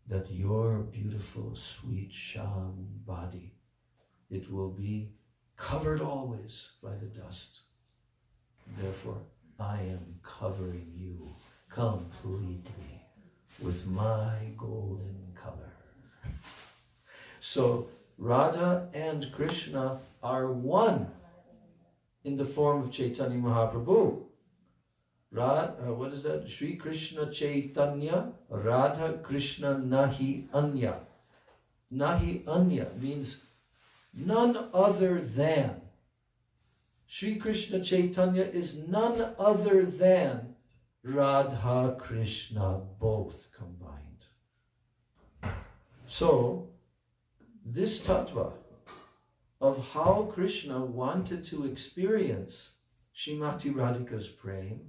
that your beautiful, sweet Sham body, it will be covered always by the dust. Therefore, I am covering you completely with my golden color. So Radha and Krishna are one in the form of Chaitanya Mahaprabhu. What is that? Shri Krishna Chaitanya, Radha Krishna Nahi Anya. Nahi Anya means none other than. Shri Krishna Chaitanya is none other than Radha Krishna, both combined. So, this tattva of how Krishna wanted to experience Srimati Radhika's prema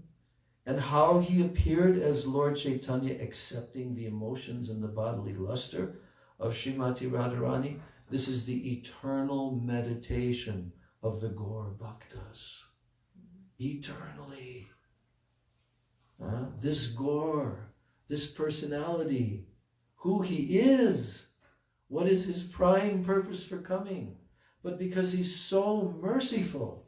and how he appeared as Lord Chaitanya accepting the emotions and the bodily luster of Srimati Radharani, this is the eternal meditation of the Gaur Bhaktas. Eternally. This Gaur, this personality, who he is, what is his prime purpose for coming? But because he's so merciful,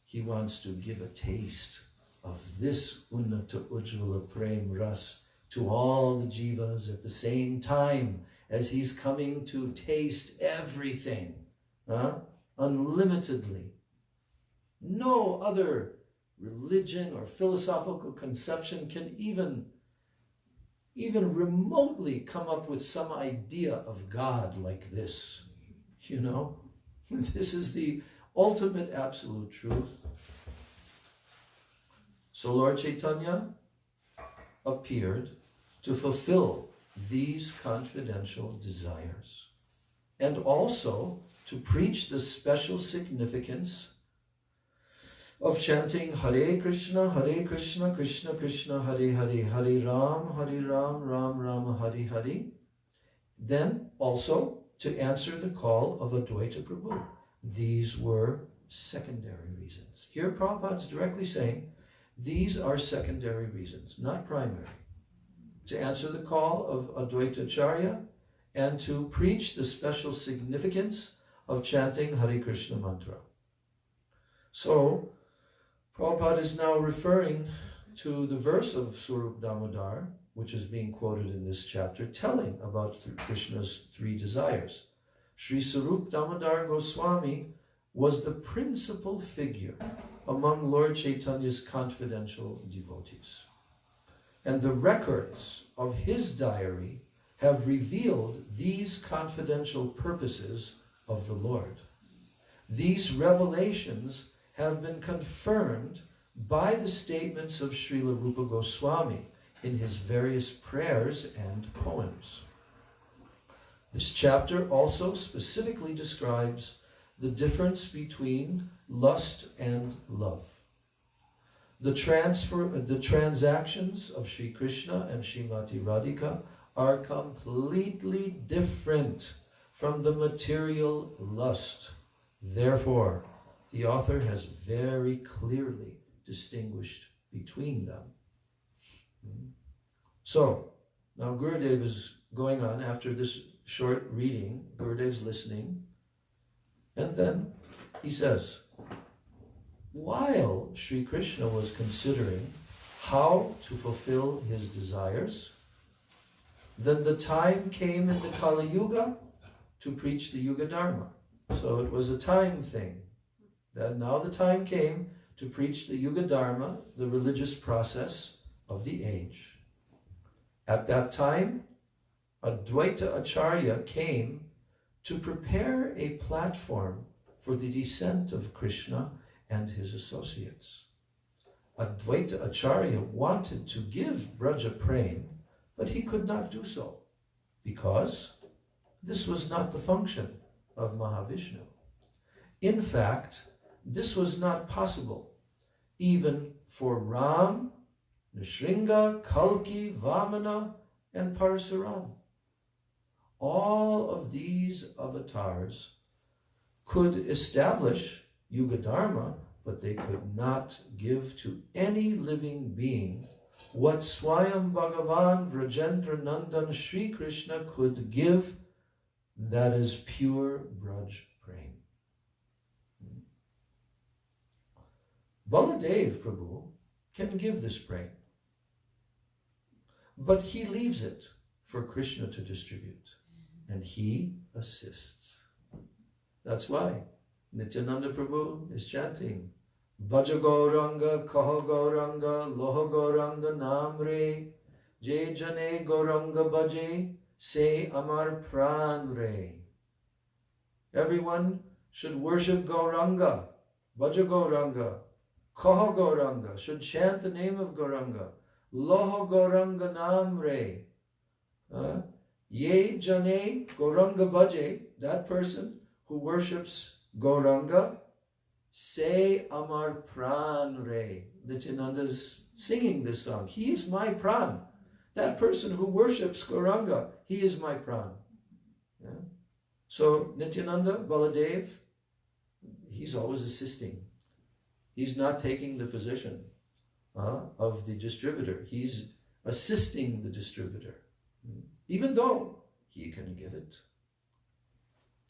he wants to give a taste of this Unnata Ujjvala Prem Ras to all the jivas at the same time as he's coming to taste everything, unlimitedly. No other religion or philosophical conception can even remotely come up with some idea of God like this, you know? This is the ultimate absolute truth. So Lord Chaitanya appeared to fulfill these confidential desires and also to preach the special significance of chanting Hare Krishna, Krishna Krishna, Hare Hare, Hare Ram, Ram Ram, Hare Hare. Then also to answer the call of Advaita Prabhu. These were secondary reasons. Here Prabhupada's directly saying, these are secondary reasons, not primary. To answer the call of Advaita Acharya and to preach the special significance of chanting Hare Krishna mantra. So, Prabhupada is now referring to the verse of Swarup Damodar, which is being quoted in this chapter, telling about Krishna's three desires. Sri Swarup Damodar Goswami was the principal figure among Lord Chaitanya's confidential devotees. And the records of his diary have revealed these confidential purposes of the Lord. These revelations have been confirmed by the statements of Srila Rupa Goswami in his various prayers and poems. This chapter also specifically describes the difference between lust and love. The transactions of Sri Krishna and Srimati Radhika are completely different from the material lust. Therefore, the author has very clearly distinguished between them. So, now Gurudev is going on after this short reading. Gurudev's listening. And then he says, while Sri Krishna was considering how to fulfill his desires, then the time came in the Kali Yuga to preach the Yuga Dharma. So it was a time thing. That now the time came to preach the Yuga Dharma, the religious process of the age. At that time, Advaita Acharya came to prepare a platform for the descent of Krishna and his associates. Advaita Acharya wanted to give Braja Prem, but he could not do so because this was not the function of Mahavishnu. In fact, this was not possible even for Ram, Nrsimha, Kalki, Vamana, and Parasuram. All of these avatars could establish Yuga Dharma, but they could not give to any living being what Swayam Bhagavan Vrajendra Nandan Sri Krishna could give, that is pure Braj Prem. Baladev Prabhu can give this prem, but he leaves it for Krishna to distribute, and he assists. That's why Nityananda Prabhu is chanting Bhaja Gauranga, Kaha Gauranga, Loha Gauranga Namre, Je Jane Gauranga Bhaje, Se Amar Pran Re. Everyone should worship Gauranga, Bhaja Gauranga, Kaha Gauranga, should chant the name of Gauranga, Loha Gauranga Namre. Ye Jane Gauranga Bhaje, that person who worships Gauranga, say Amar Pran Re. Nityananda's singing this song. He is my pran. That person who worships Gauranga, he is my pran. Yeah? So Nityananda, Baladev, he's always assisting. He's not taking the position of the distributor. He's assisting the distributor, even though he can give it.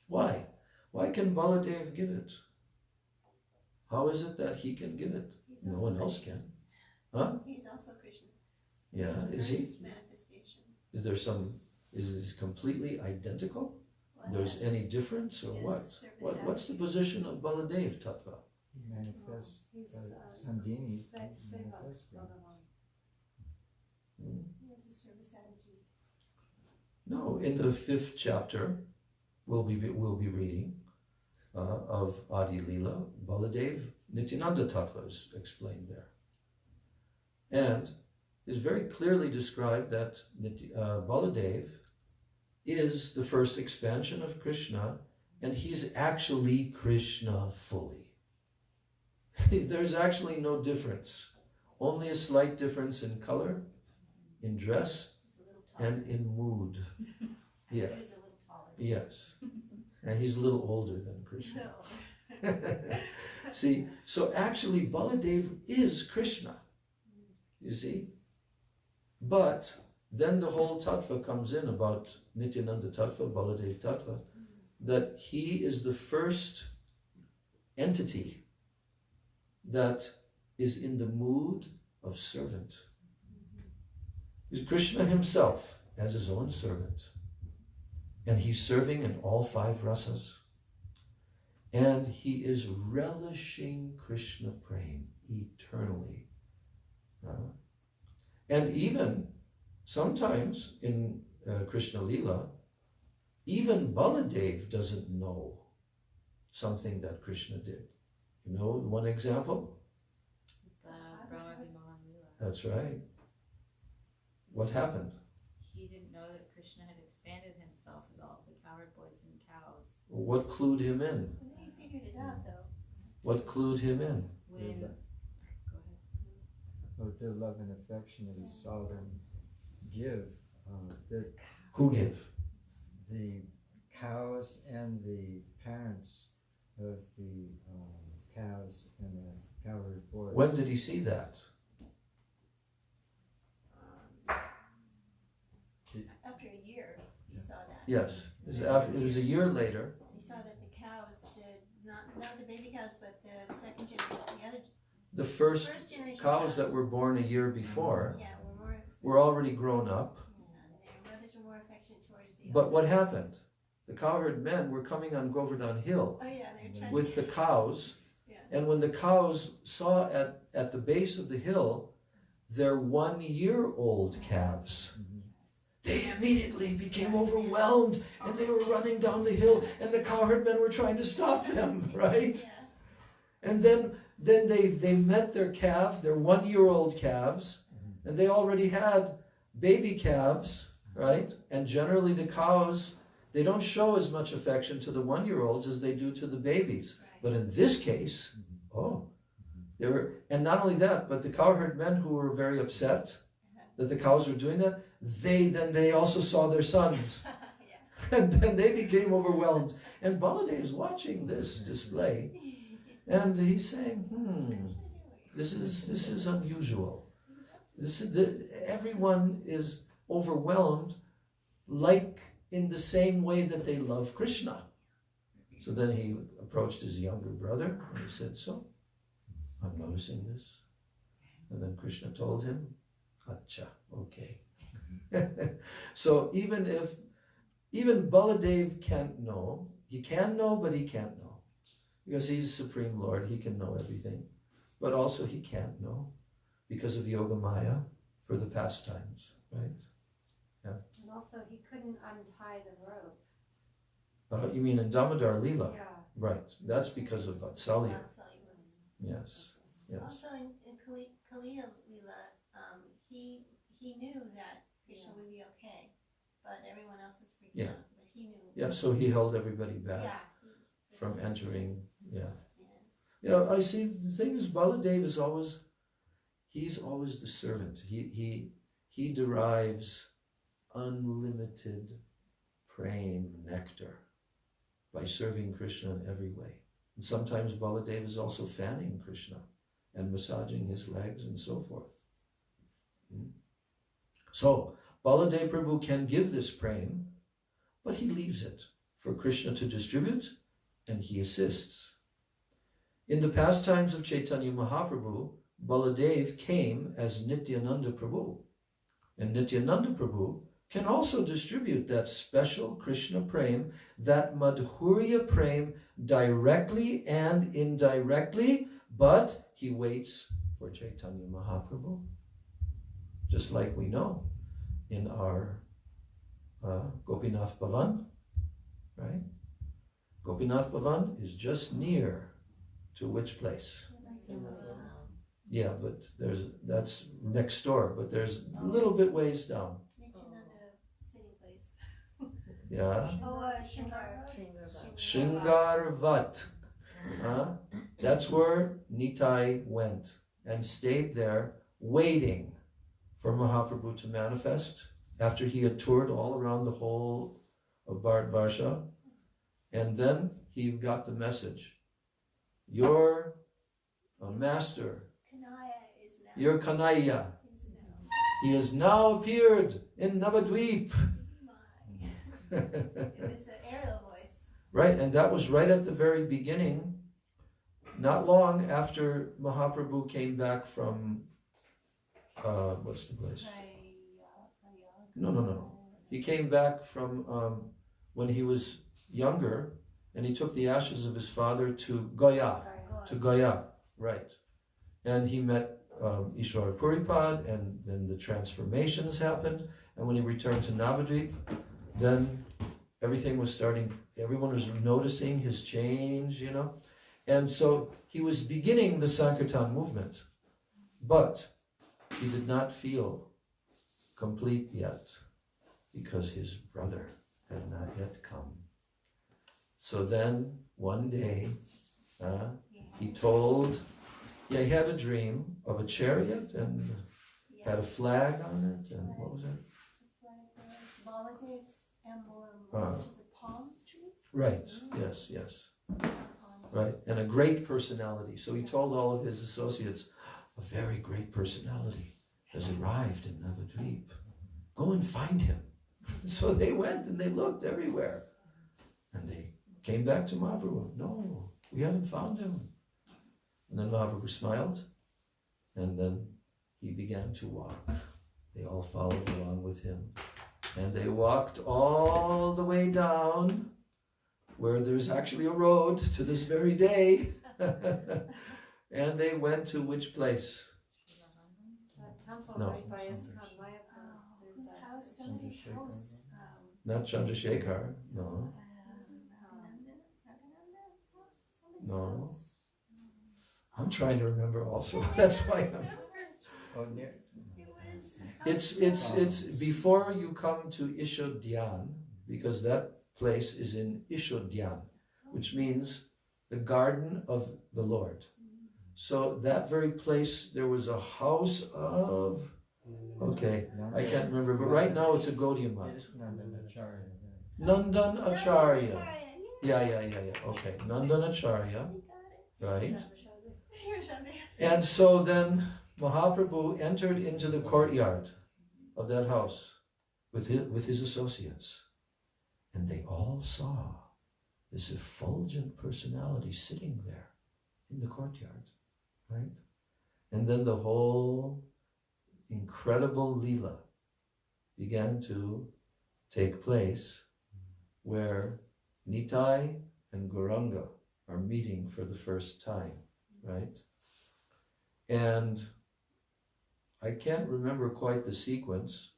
Why? Why can Baladev give it? How is it that he can give it? No one else can. Huh? He's also Krishna. Yeah, is he? Manifestation. Is there some, is it completely identical? Well, There's any difference or what? What's the position of Baladev Tattva? He manifests Sandini. He has a service attitude. No, in the 5th chapter, we'll be reading of Adi Leela, Baladev, Nityananda Tattva is explained there. And it's very clearly described that Baladev is the first expansion of Krishna, and he's actually Krishna fully. There's actually no difference, only a slight difference in color, in dress, and in mood. Yeah. He's a little taller. Yes. And he's a little older than Krishna. No. See, so actually Baladev is Krishna, you see? But then the whole tattva comes in about Nityananda Tattva, Baladev Tattva, that he is the first entity that is in the mood of servant. Krishna himself as his own servant. And he's serving in all 5 rasas. And he is relishing Krishna Prem eternally. And even sometimes in Krishna Lila, even Baladev doesn't know something that Krishna did. You know one example? The Brahma Lila. That's right. What happened? He didn't know that Krishna had expanded himself with all the cowherd boys and cows. What clued him in? He figured it out, though. What clued him in? When, go ahead. Oh, the love and affection that he saw them give. Who gave? The cows and the parents of the cows and the cowherd boys. When did he see that? After a year, he saw that. Yes. It was a year later. He saw that the cows, not the baby cows, but the second generation, The first generation cows that were born a year before yeah, were more. were already grown up. Their mothers were more affectionate towards the. But what happened? The cowherd men were coming on Govardhan Hill Oh yeah, they're trying with the cows, Yeah. And when the cows saw at the base of the hill their 1-year-old calves, they immediately became overwhelmed, and they were running down the hill, and the cowherd men were trying to stop them, right? Yeah. And then they met their calf, their 1-year-old calves, and they already had baby calves, right? And generally the cows, they don't show as much affection to the 1-year-olds as they do to the babies. Right. But in this case, they were, and not only that, but the cowherd men who were very upset that the cows were doing that, they also saw their sons. And then they became overwhelmed. And Baladev is watching this display, and he's saying, this is unusual. Everyone is overwhelmed, like in the same way that they love Krishna. So then he approached his younger brother, and he said, so, I'm noticing this. And then Krishna told him, Acha, okay. So even Baladev can't know, he can know, but he can't know. Because he's Supreme Lord, he can know everything. But also he can't know because of Yoga Maya for the pastimes, right? Yeah. And also he couldn't untie the rope. You mean in Damodar Leela? Yeah. Right. That's because of Vatsalya. Yes. Yes. Also in Kaliya Leela, he knew that Krishna would be okay, but everyone else was freaking out. But he knew. Yeah, so he held everybody back from entering. Yeah, I see. The thing is, Baladev is he's always the servant. He derives unlimited prema nectar by serving Krishna in every way. And sometimes Baladev is also fanning Krishna and massaging his legs and so forth. So, Baladev Prabhu can give this prema, but he leaves it for Krishna to distribute, and he assists. In the pastimes of Chaitanya Mahaprabhu, Baladev came as Nityananda Prabhu. And Nityananda Prabhu can also distribute that special Krishna prema, that Madhurya prema, directly and indirectly, but he waits for Chaitanya Mahaprabhu. Just like we know in our Gopinath Bhavan, right? Gopinath Bhavan is just near to which place? Yeah, but that's next door, but there's a little bit ways down. Nityananda sitting place. Yeah. Shringar. Shringarvat. That's where Nitai went and stayed there waiting for Mahaprabhu to manifest after he had toured all around the whole of Bharatvarsha. And then he got the message. You're a master. Kanaya is now. You're Kanaya. He has now appeared in Navadvip. It was an aerial voice. Right, and that was right at the very beginning, not long after Mahaprabhu came back from, what's the place? No. He came back from when he was younger, and he took the ashes of his father to Gaya, right. And he met Ishwara Puripad, and then the transformations happened, and when he returned to Navadvip, then everything was everyone was noticing his change, and so he was beginning the Sankirtan movement, but he did not feel complete yet because his brother had not yet come. So then one day he he had a dream of a chariot and had a flag on it, and what was it? Baladev's emblem, which is a palm tree. Right, yes. Right, and a great personality. So he told all of his associates, a very great personality has arrived in Navadvip. Go and find him. So they went and they looked everywhere. And they came back to Mahaprabhu. No, we haven't found him. And then Mahaprabhu smiled, and then he began to walk. They all followed along with him. And they walked all the way down where there's actually a road to this very day. And they went to which place? That temple No. right by ISKCON Mayapur. There's Whose that house? bridge. Somebody's Chandrasekhar. house. Not Chandrasekhar, no. Raghunandan's house? Somebody's No. house. I'm trying to remember also. That's why I'm... Oh, near. It was. It's before you come to Ishodhyan, because that place is in Ishodhyan, which means the garden of the Lord. So that very place, there was a house of, okay, I can't remember, but right now it's a Gaudiya Math. Yes, Nandanacharya. Nandan Acharya. Yeah. Yeah, okay, Nandan Acharya, right? Here's something. And so then Mahaprabhu entered into the courtyard of that house with his associates. And they all saw this effulgent personality sitting there in the courtyard, right? And then the whole incredible Leela began to take place where Nitai and Gauranga are meeting for the first time, right? And I can't remember quite the sequence,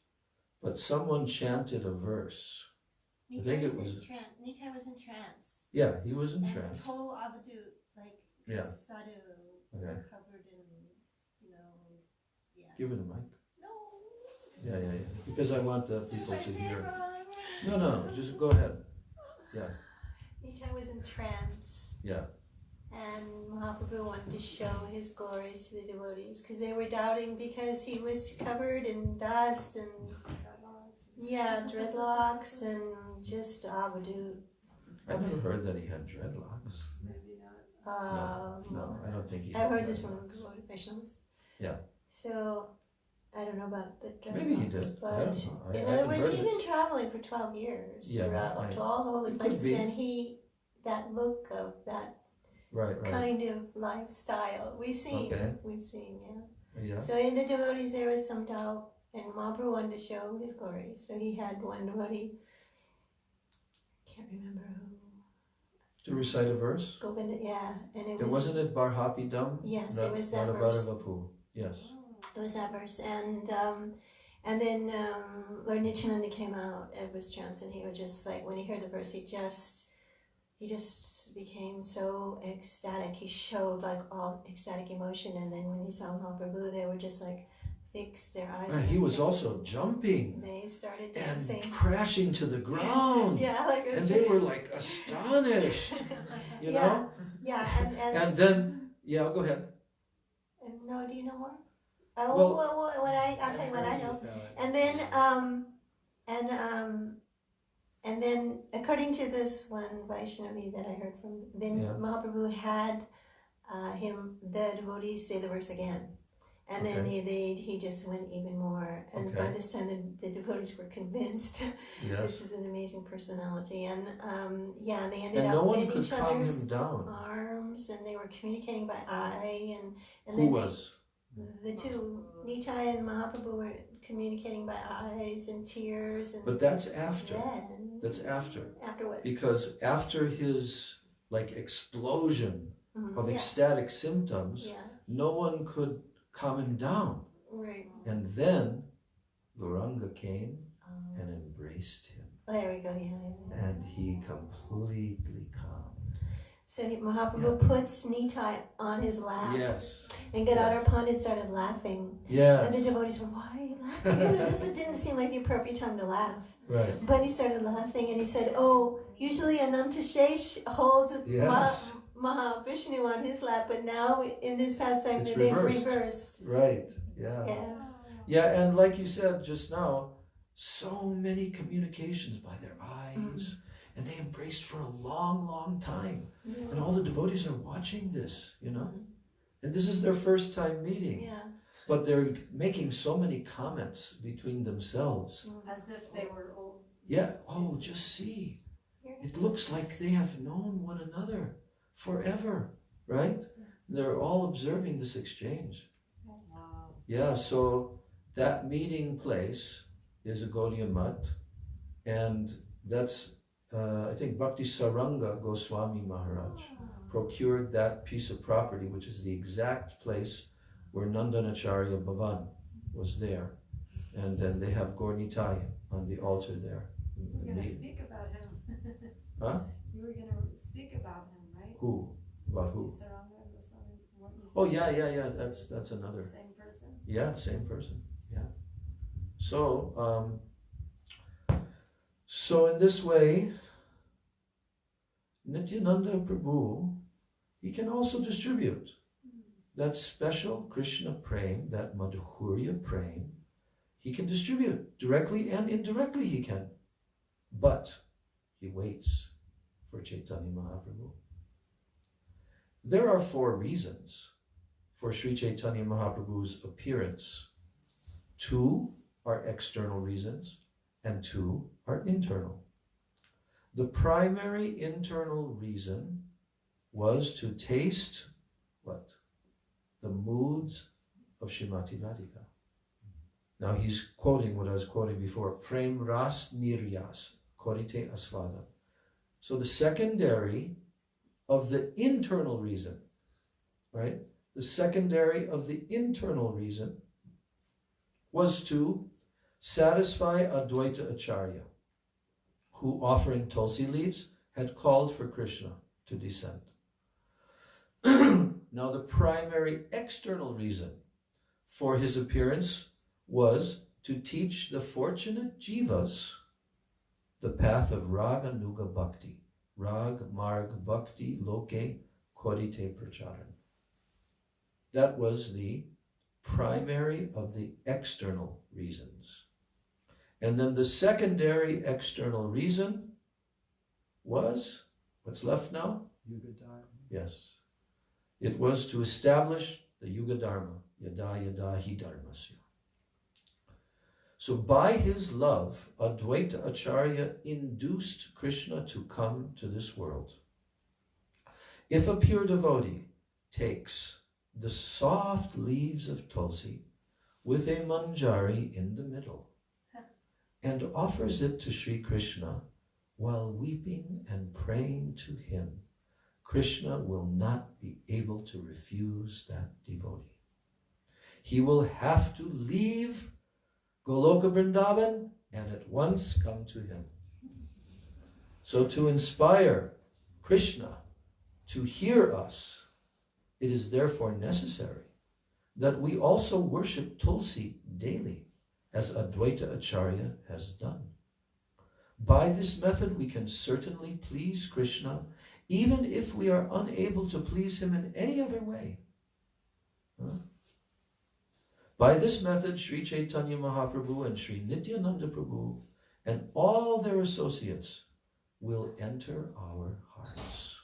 but someone chanted a verse. I think it was... Nitai was in trance. Yeah, he was in And trance. total avadut, like Yeah. sadhu, Okay. covered in, yeah. Give it a mic. No. Yeah. Because I want the people Did I to say hear. it wrong? No, just go ahead. Yeah, Nitai was in trance. yeah. And Mahaprabhu wanted to show his glories to the devotees because they were doubting because he was covered in dust and dreadlocks and just avadut. I never heard that he had dreadlocks. Maybe not. No, I don't think he I've had heard this from dreadlocks. devoted Vaishnavas. Yeah. So I don't know about the dreadlocks. Maybe he did. But I don't know. in I other haven't words, heard he'd it. been traveling for 12 years Yeah, throughout to all the holy it could places, be. and that look of that Right. kind of lifestyle we've seen. Okay. We've seen, yeah. Yeah. So in the devotees there was some doubt, and Mahaprabhu wanted to show his glory. So he had one devotee, can't remember who, To recite a verse? Govinda, yeah, and It wasn't it Barhapidam? Yes, it was that Not verse. Vapu. Yes. It was that verse, and then Lord Nityananda came out. It was trance, and he was just like, when he heard the verse, he just became so ecstatic. He showed like all ecstatic emotion, and then when he saw Mahaprabhu, they were just like fixed. Their eyes. And were he was fixed. also jumping They started dancing. and crashing to the ground. Yeah, like it And was they were like astonished, you Yeah. know? Yeah, And then, yeah, go ahead. no, do you know more? Oh, Well- well, I'll tell you what I know. And then, and then, according to this one Vaishnavi that I heard from, then Yeah. Mahaprabhu had the devotees say the verse again. And then Okay. he just went even more. And by Okay. this time, the devotees were convinced Yes. this is an amazing personality. And they ended And no up one in could each calm other's him down. arms, and they were communicating by eye. And Who then was? the two, Nitai and Mahaprabhu, were communicating by eyes and tears. And But that's after. then, That's after. after what? Because after his like explosion Mhm. of Yeah, ecstatic symptoms, yeah, no one could calm him down. right. And then Gauranga came Um, and embraced him. there we go. Yeah. And he completely calmed. So Mahaprabhu puts Nitai on his lap, Yes. and Gadadhar Pandit started laughing. And the Yes. devotees were, why are you laughing? It didn't seem like the appropriate time to laugh. Right. But he started laughing, and he said, oh, usually Ananta Shesh holds Yes. Mahavishnu on his lap, but now in this pastime It's they've reversed. reversed. Right. Yeah. Yeah. Yeah, and like you said just now, so many communications by their eyes. And they embraced for a long, long time. And all the devotees are watching this, you know. And this is their first time meeting. Yeah. But they're making so many comments between themselves. As if they were old. Yeah, oh, just see. It looks like they have known one another forever, right? They're all observing this exchange. Wow. Yeah, so that meeting place is a Gaudiya Math, and that's I think Bhakti Saranga Goswami Maharaj procured that piece of property, which is the exact place where Nandanacharya Bhavan was there. And then they have Gornitai on the altar there. You were going to speak about him. Huh? You were going to speak about him, right? Who? About who? Saranga Goswami, what you Oh, said. yeah. That's another. Same person? Yeah, same person. Yeah. So, so in this way, Nityananda Prabhu, he can also distribute that special Krishna praying, that Madhurya praying. He can distribute directly and indirectly. He can, but he waits for Chaitanya Mahaprabhu. There are 4 reasons for Sri Chaitanya Mahaprabhu's appearance. 2 are external reasons and 2 are internal. The primary internal reason was to taste what? The moods of Srimati Radhika. Now he's quoting what I was quoting before, Prem Ras Niryas, Korite Asvada. So the secondary of the internal reason, right? The secondary of the internal reason was to satisfy Advaita Acharya, who, offering tulsi leaves, had called for Krishna to descend. Now the primary external reason for his appearance was to teach the fortunate jivas the path of Raga Nuga Bhakti, Rag Marg Bhakti Loke Korite Pracharan. That was the primary of the external reasons. And then the secondary external reason was, what's left now? Yuga Dharma. Yes. It was to establish the Yuga Dharma, Yada Yada Hi Dharmasya. So by his love, Advaita Acharya induced Krishna to come to this world. If a pure devotee takes the soft leaves of tulsi with a manjari in the middle and offers it to Sri Krishna while weeping and praying to him, Krishna will not be able to refuse that devotee. He will have to leave Goloka Vrindavan and at once come to him. So to inspire Krishna to hear us, it is therefore necessary that we also worship Tulsi daily, as Advaita Acharya has done. By this method we can certainly please Krishna, even if we are unable to please him in any other way. By this method, Sri Chaitanya Mahaprabhu and Sri Nityananda Prabhu and all their associates will enter our hearts.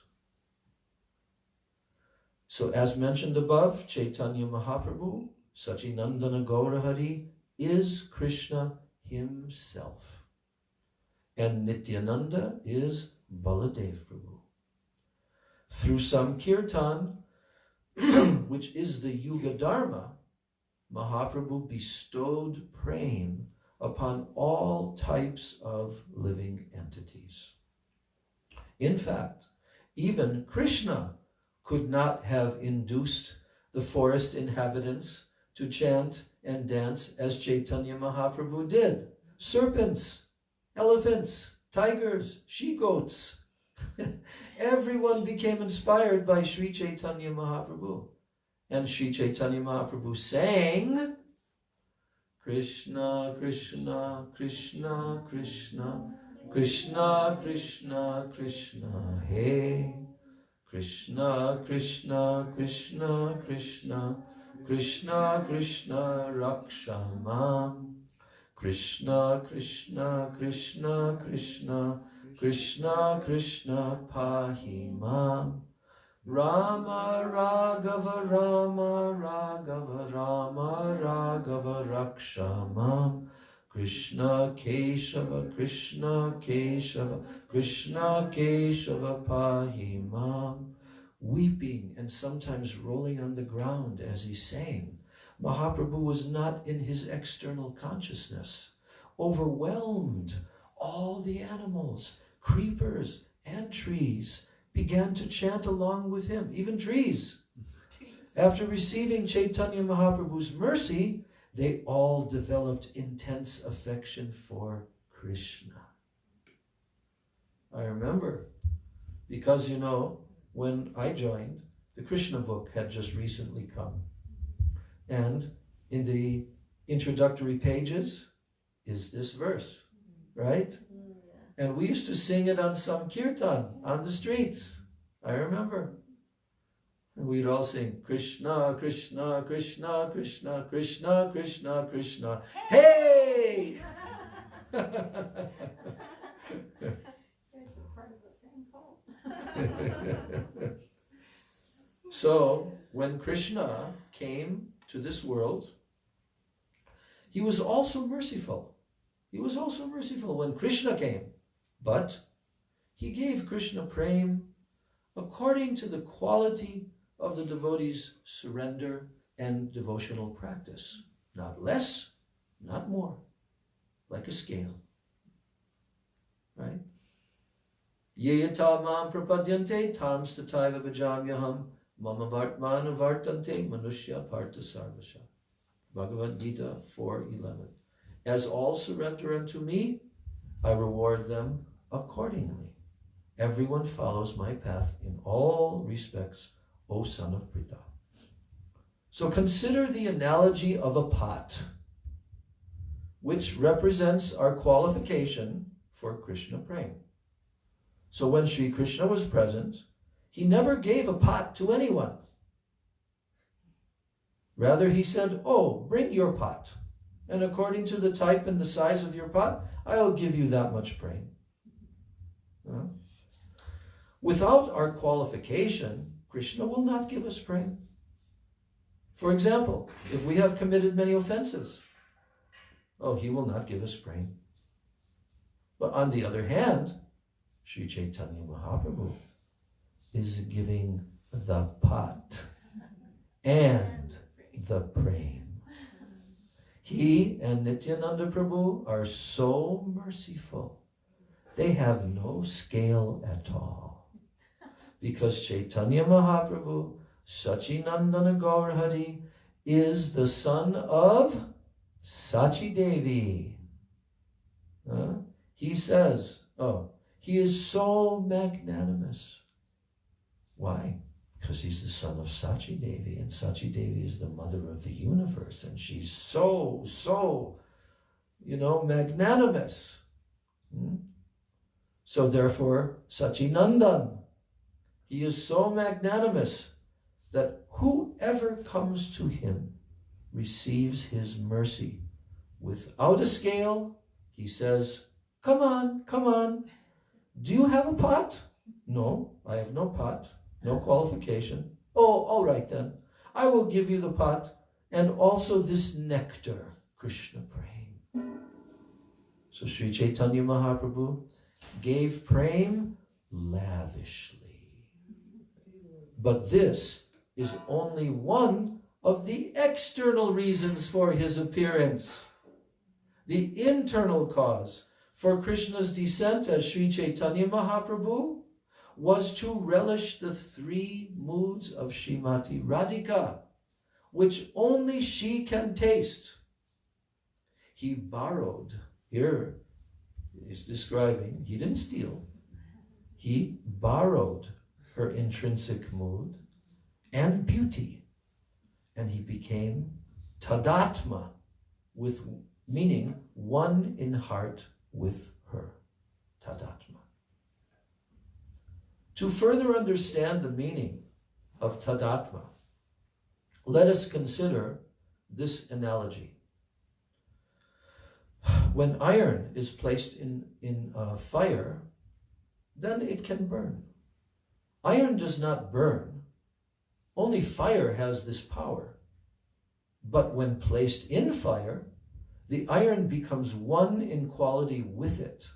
So as mentioned above, Chaitanya Mahaprabhu, Sachinandana Gaurahari, is Krishna himself. And Nityananda is Baladev Prabhu. Through some kirtan, which is the Yuga Dharma, Mahaprabhu bestowed praying upon all types of living entities. In fact, even Krishna could not have induced the forest inhabitants to chant and dance as Chaitanya Mahaprabhu did. Serpents, elephants, tigers, she-goats. Everyone became inspired by Sri Chaitanya Mahaprabhu. And Sri Chaitanya Mahaprabhu sang, Krishna, Krishna, Krishna, Krishna, Krishna, Krishna, Krishna, Hey. Krishna, Krishna, Krishna, Krishna, Krishna, Krishna, Raksha Mam. Krishna, Krishna, Krishna, Krishna, Krishna, Krishna, Pahi Mam. Rama, Raghava, Rama, Raghava, Rama, Raghava, Raksha Mam. Krishna, Keshava, Krishna, Keshava, Krishna, Keshava, Pahi Mam. Weeping and sometimes rolling on the ground as he sang, Mahaprabhu was not in his external consciousness. Overwhelmed, all the animals creepers and trees began to chant along with him, even trees. After receiving Chaitanya Mahaprabhu's mercy, they all developed intense affection for Krishna. I remember, because when I joined, the Krishna book had just recently come. And in the introductory pages is this verse, right? And we used to sing it on some kirtan on the streets. I remember. And we'd all sing, Krishna, Krishna, Krishna, Krishna, Krishna, Krishna, Krishna. Hey! So, when Krishna came to this world, he was also merciful. He was also merciful when Krishna came. But he gave Krishna prem according to the quality of the devotee's surrender and devotional practice. Not less, not more. Like a scale. Right? Yeyata mam prapadyante tam stataiva vajamyaham mama vartmana vartante manushya partha sarvasha. Bhagavad Gita 4:11. As all surrender unto me, I reward them accordingly. Everyone follows my path in all respects, O son of Pritha. So consider the analogy of a pot, which represents our qualification for Krishna prem. So when Sri Krishna was present, he never gave a pot to anyone. Rather, he said, oh, bring your pot. And according to the type and the size of your pot, I'll give you that much prem. Without our qualification, Krishna will not give us prem. For example, if we have committed many offenses, he will not give us prem. But on the other hand, Sri Chaitanya Mahaprabhu is giving the pot and the prem. He and Nityananda Prabhu are so merciful. They have no scale at all. Because Chaitanya Mahaprabhu, Sachinandana Gaurhari, is the son of Sachi Devi. He says, he is so magnanimous. Why? Because he's the son of Sachi Devi, and Sachi Devi is the mother of the universe, and she's so, magnanimous. So therefore, Sachinandan, he is so magnanimous that whoever comes to him receives his mercy. Without a scale, he says, come on. Do you have a pot? No, I have no pot. No qualification. Oh, all right then. I will give you the pot and also this nectar, Krishna prem. So Sri Chaitanya Mahaprabhu gave prem lavishly. But this is only one of the external reasons for his appearance. The internal cause for Krishna's descent as Sri Chaitanya Mahaprabhu was to relish the three moods of Srimati Radhika, which only she can taste. He borrowed, here is describing, he didn't steal, he borrowed her intrinsic mood and beauty, and he became Tadatma, with meaning one in heart with her. Tadatma. To further understand the meaning of Tadatma, let us consider this analogy. When iron is placed in fire, then it can burn. Iron does not burn. Only fire has this power. But when placed in fire, the iron becomes one in quality with it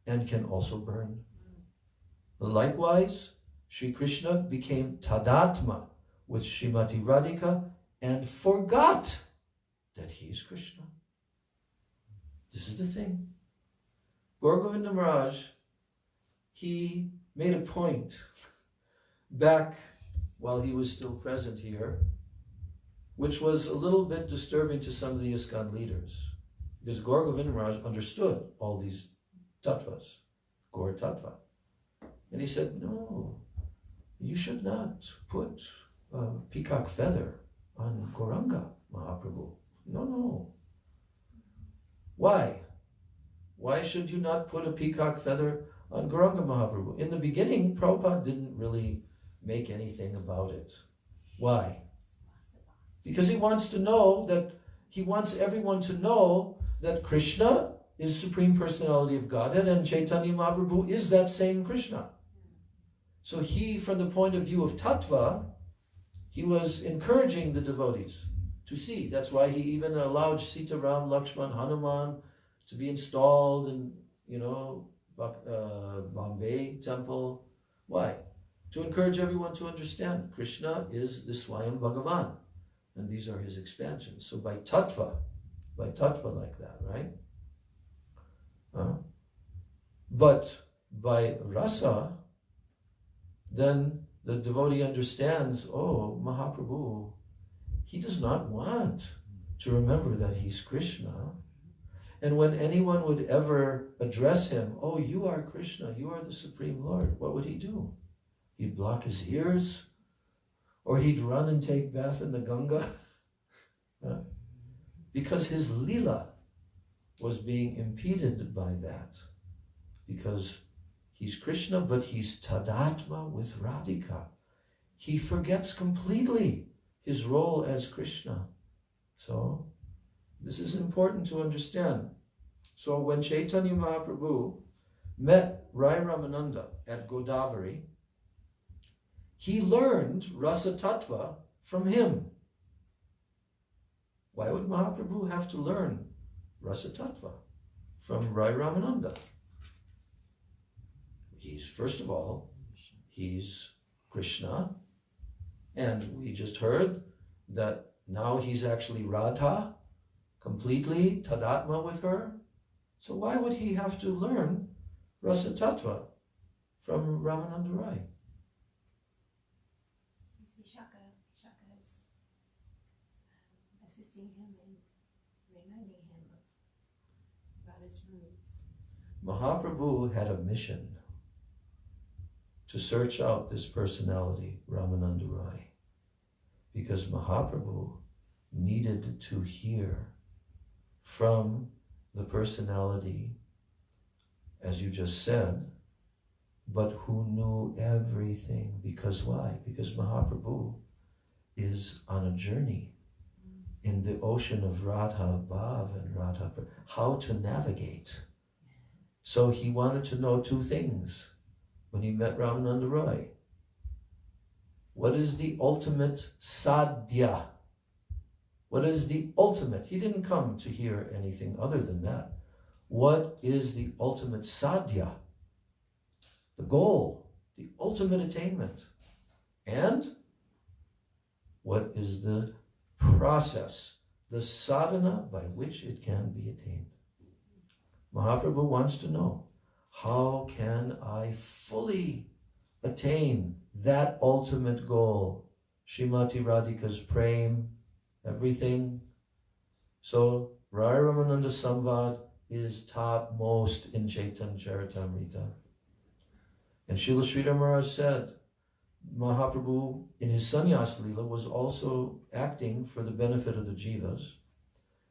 and can also burn. Likewise, Sri Krishna became Tadatma with Srimati Radhika and forgot that he is Krishna. This is the thing. Gaur Govinda Maharaj he made a point back while he was still present here, which was a little bit disturbing to some of the ISKCON leaders. Because Gaur Govinda Maharaj understood all these tattvas, Gaur tattva. And he said, no, you should not put a peacock feather on Gauranga Mahaprabhu. No. Why? Why should you not put a peacock feather on Gauranga Mahaprabhu? In the beginning, Prabhupada didn't really make anything about it. Why? Because he wants everyone to know that Krishna is Supreme Personality of Godhead and Chaitanya Mahaprabhu is that same Krishna. So he, from the point of view of tattva, he was encouraging the devotees to see. That's why he even allowed Sita, Ram, Lakshman, Hanuman to be installed in, Bombay temple. Why? To encourage everyone to understand Krishna is the Swayam Bhagavan, and these are his expansions. So by tattva like that, right? But by rasa, then the devotee understands, oh, Mahaprabhu, he does not want to remember that he's Krishna. And when anyone would ever address him, oh, you are Krishna, you are the Supreme Lord, what would he do? He'd block his ears, or he'd run and take bath in the Ganga. Because his lila was being impeded by that. Because he's Krishna, but he's tadatma with Radhika. He forgets completely his role as Krishna. So, this is important to understand. So when Chaitanya Mahaprabhu met Rai Ramananda at Godavari, he learned Rasa Tattva from him. Why would Mahaprabhu have to learn Rasa Tattva from Rai Ramananda? First of all, he's Krishna, and we just heard that now he's actually Radha, completely tadatma with her. So why would he have to learn Rasa Tattva from Ramananda Rai? Vishaka is assisting him in reminding him of Radha's roots. Mahaprabhu had a mission to search out this personality, Ramananda Rai, because Mahaprabhu needed to hear from the personality, as you just said, but who knew everything. Because why? Because Mahaprabhu is on a journey in the ocean of Radha Bhav and Radha, how to navigate. So he wanted to know two things when he met Ramananda Rai. What is the ultimate sadhya? What is the ultimate? He didn't come to hear anything other than that. What is the ultimate sadhya? The goal, the ultimate attainment. And what is the process, the sadhana by which it can be attained? Mahaprabhu wants to know, how can I fully attain that ultimate goal? Srimati Radhika's prem, everything. So Rai Ramananda Samvad is topmost in Chaitanya Charitamrita. And Srila Sridhar Maharaj said, Mahaprabhu in his sannyas lila was also acting for the benefit of the jivas,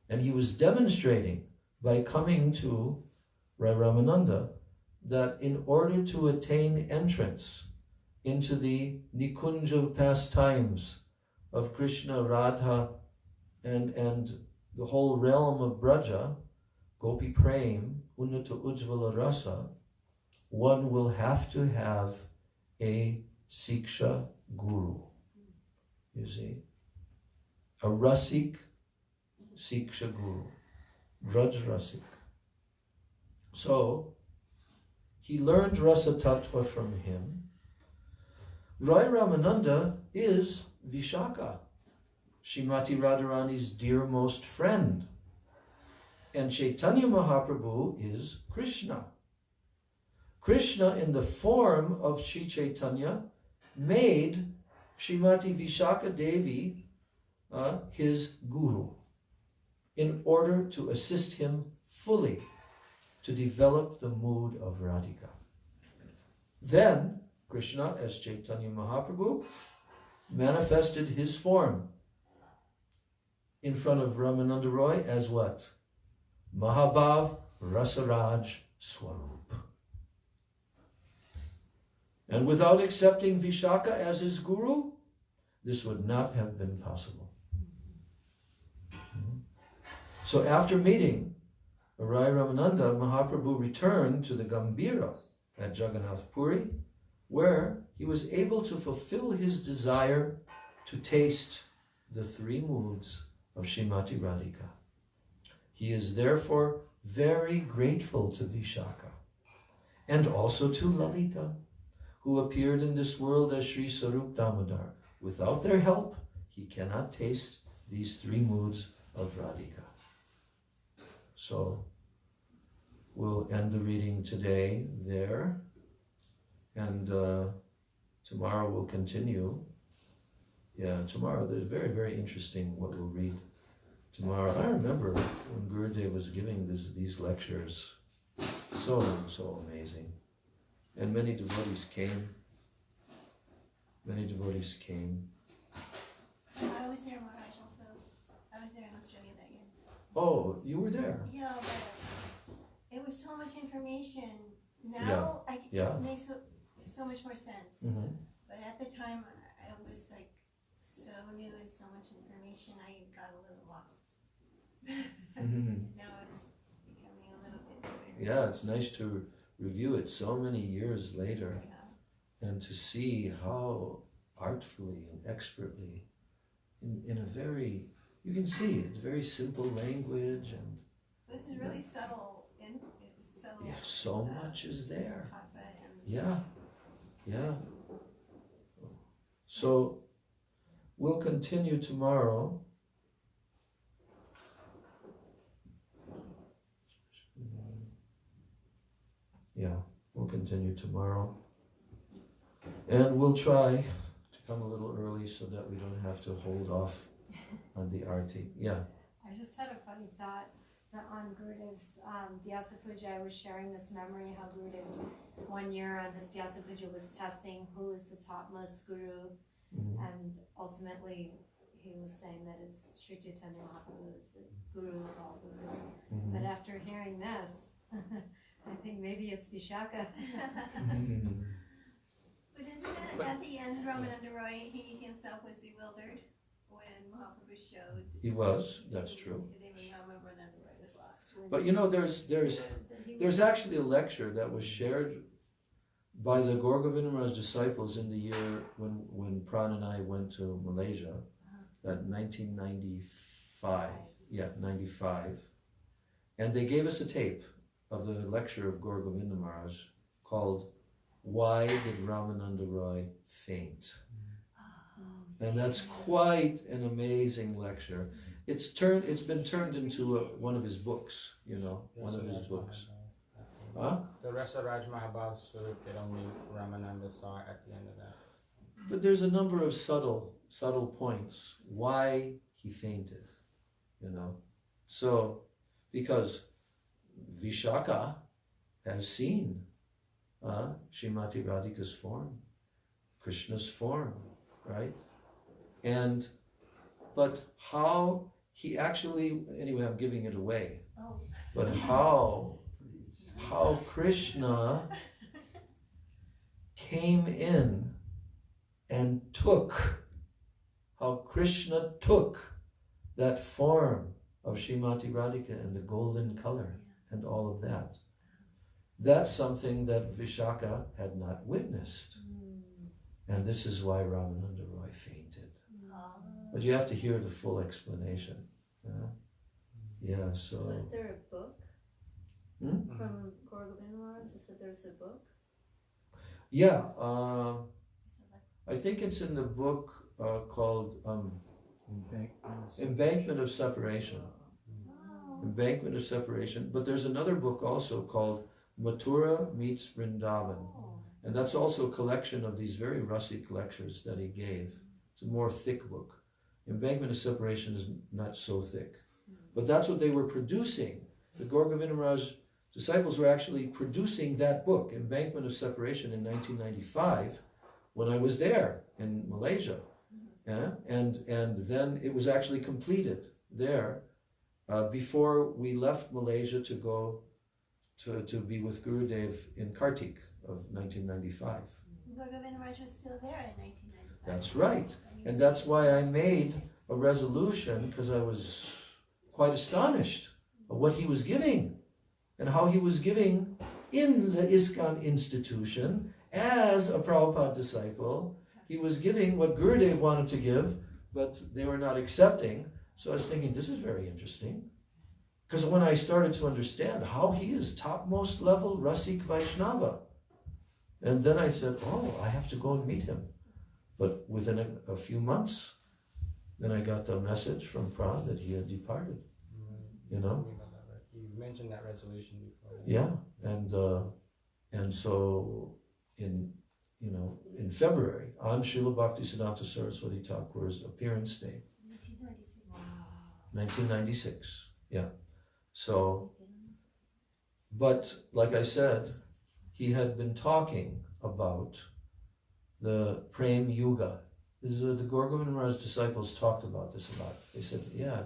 and he was demonstrating by coming to Rai Ramananda that in order to attain entrance into the Nikunja pastimes of Krishna, Radha, and the whole realm of Braja, Gopi Prem, Unnata Ujjvala Rasa, one will have to have a Siksha Guru. You see? A Rasik Siksha Guru. Braj Rasik. So, he learned Rasa Tattva from him. Rai Ramananda is Vishaka, Srimati Radharani's dearmost friend. And Chaitanya Mahaprabhu is Krishna. Krishna, in the form of Sri Chaitanya, made Srimati Vishaka Devi his guru in order to assist him fully to develop the mood of Radhika. Then Krishna, as Chaitanya Mahaprabhu, manifested his form in front of Ramananda Roy as what? Mahabhav Rasaraj Swarup. And without accepting Vishaka as his guru, this would not have been possible. So after meeting Rai Ramananda, Mahaprabhu returned to the Gambhira at Jagannath Puri, where he was able to fulfill his desire to taste the three moods of Srimati Radhika. He is therefore very grateful to Vishaka and also to Lalita, who appeared in this world as Sri Sarup Damodar. Without their help, he cannot taste these three moods of Radhika. So we'll end the reading today there, and tomorrow we'll continue. Yeah, tomorrow there's very, very interesting what we'll read tomorrow. I remember when Gurudev was giving these lectures, so amazing. And many devotees came. Many devotees came. I was there, Maharaj, also. I was there in Australia that year. Oh, you were there? Yeah, but it was so much information. Now it makes so much more sense. Mm-hmm. But at the time, I was like so new and so much information, I got a little lost. Now it's becoming a little bit clearer. Yeah, it's nice to review it so many years later, and to see how artfully and expertly, in a very, you can see it's very simple language, and this is really subtle. Yeah, so much is there. Katha and Yeah. So we'll continue tomorrow. Yeah, we'll continue tomorrow. And we'll try to come a little early so that we don't have to hold off on the arti. Yeah. I just had a funny thought that on Gurudev's Vyasa Puja, I was sharing this memory how Gurudev one year on his Vyasa Puja was testing who is the topmost guru, and ultimately he was saying that it's Sri Chaitanya Mahaprabhu is the guru of all gurus. But after hearing this, I think maybe it's Vishaka. But isn't it at the end, Ramananda Roy, he himself was bewildered when Mahaprabhu showed. He was, that's true. Ramananda Roy was lost. But you know, there's actually a lecture that was shared by the Gaur Govinda Maharaj disciples in the year when Pran and I went to Malaysia, that 1995, 95. And they gave us a tape of the lecture of Gaur Govinda Maharaj called "Why Did Ramananda Roy Faint?" And that's quite an amazing lecture. It's been turned into one of his books, one of his books. Huh? The Rasaraj Mahabhav Swarup that only Ramananda saw at the end of that. But there's a number of subtle points why he fainted, So, because Vishaka has seen Srimati Radhika's form, Krishna's form, right? But how he actually, anyway, I'm giving it away. But how Krishna came in and how Krishna took that form of Srimati Radhika and the golden color and all of that. That's something that Vishaka had not witnessed. And this is why Ramananda Roy fainted. But you have to hear the full explanation. So is there a book from Gaur Govinda Maharaj? You said there's a book? Yeah, I think it's in the book called Embankment of Separation. Embankment of Separation. But there's another book also called Mathura meets Vrindavan. And that's also a collection of these very rustic lectures that he gave. It's a more thick book. Embankment of Separation is not so thick. But that's what they were producing. The Gaur Govinda Maharaj disciples were actually producing that book, Embankment of Separation, in 1995, when I was there in Malaysia. Yeah? And then it was actually completed there before we left Malaysia to go to be with Gurudev in Kartik of 1995. Govinda Maharaj was still there in 1995. That's right. And that's why I made a resolution, because I was quite astonished at what he was giving and how he was giving in the ISKCON institution as a Prabhupada disciple. He was giving what Gurudev wanted to give, but they were not accepting. So I was thinking, this is very interesting. Because when I started to understand how he is topmost level Rasik Vaishnava, and then I said, oh, I have to go and meet him. But within a few months, then I got the message from Prabhupada that he had departed. You know? You mentioned that resolution before. Yeah, and so in February, on Srila Bhaktisiddhanta Saraswati Thakur's appearance day, 1996. Wow. 1996. Yeah. So, but like I said, he had been talking about the Prem Yuga. The Gaur Govinda Maharaj disciples talked about this a lot. They said, yeah,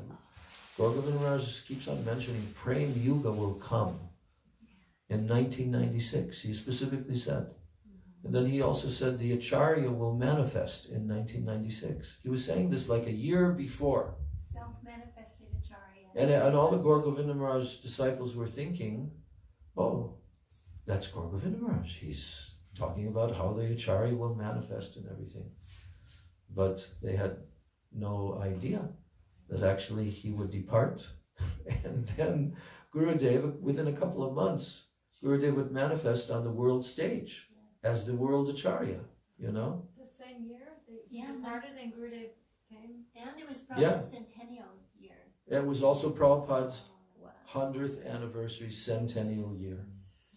Gaur Govinda Maharaj keeps on mentioning Prem Yuga will come in 1996. He specifically said. And then he also said the Acharya will manifest in 1996. He was saying this like a year before. Self-manifested Acharya. And all the Gaur Govinda Maharaj disciples were thinking, oh, that's Gaur Govinda Maharaj. He's talking about how the Acharya will manifest and everything. But they had no idea that actually he would depart. And then Gurudev, within a couple of months, Gurudev would manifest on the world stage as the world Acharya, you know? The same year, they Yeah. departed and Gurudev came. And it was Prabhupada's centennial year. It was also Prabhupada's Wow. 100th anniversary centennial year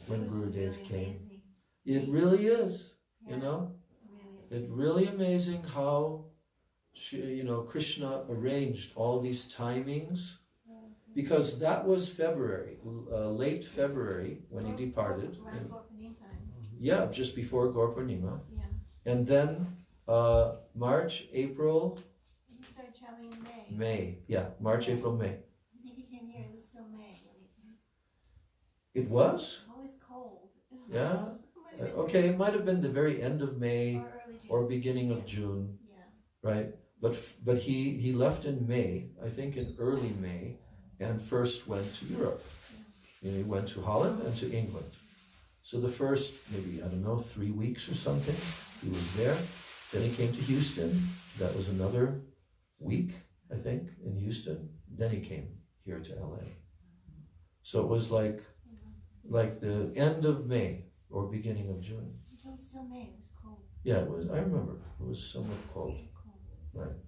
when Gurudev Really came. amazing. It really is, Yeah. you know? Really. It's really amazing how, Krishna arranged all these timings, because that was February, late February when he departed. Around Gorpani time. Yeah, just before Gaur Purnima. Yeah. And then March, April, He started traveling in May. May. Yeah, March, April, May. I think he came here, it was still May when he came. It was? Always cold. Yeah. Might have been Okay, it might have been the very end of May or early June. or beginning of June, Yeah. right? But he left in May, I think in early May, and first went to Europe. He went to Holland and to England. So the first, maybe, 3 weeks or something, he was there. Then he came to Houston. That was another week, I think, in Houston. Then he came here to LA. So it was like the end of May or beginning of June. It was still May, it was cold. Yeah, it was. I remember. It was somewhat cold. Still cold. Right.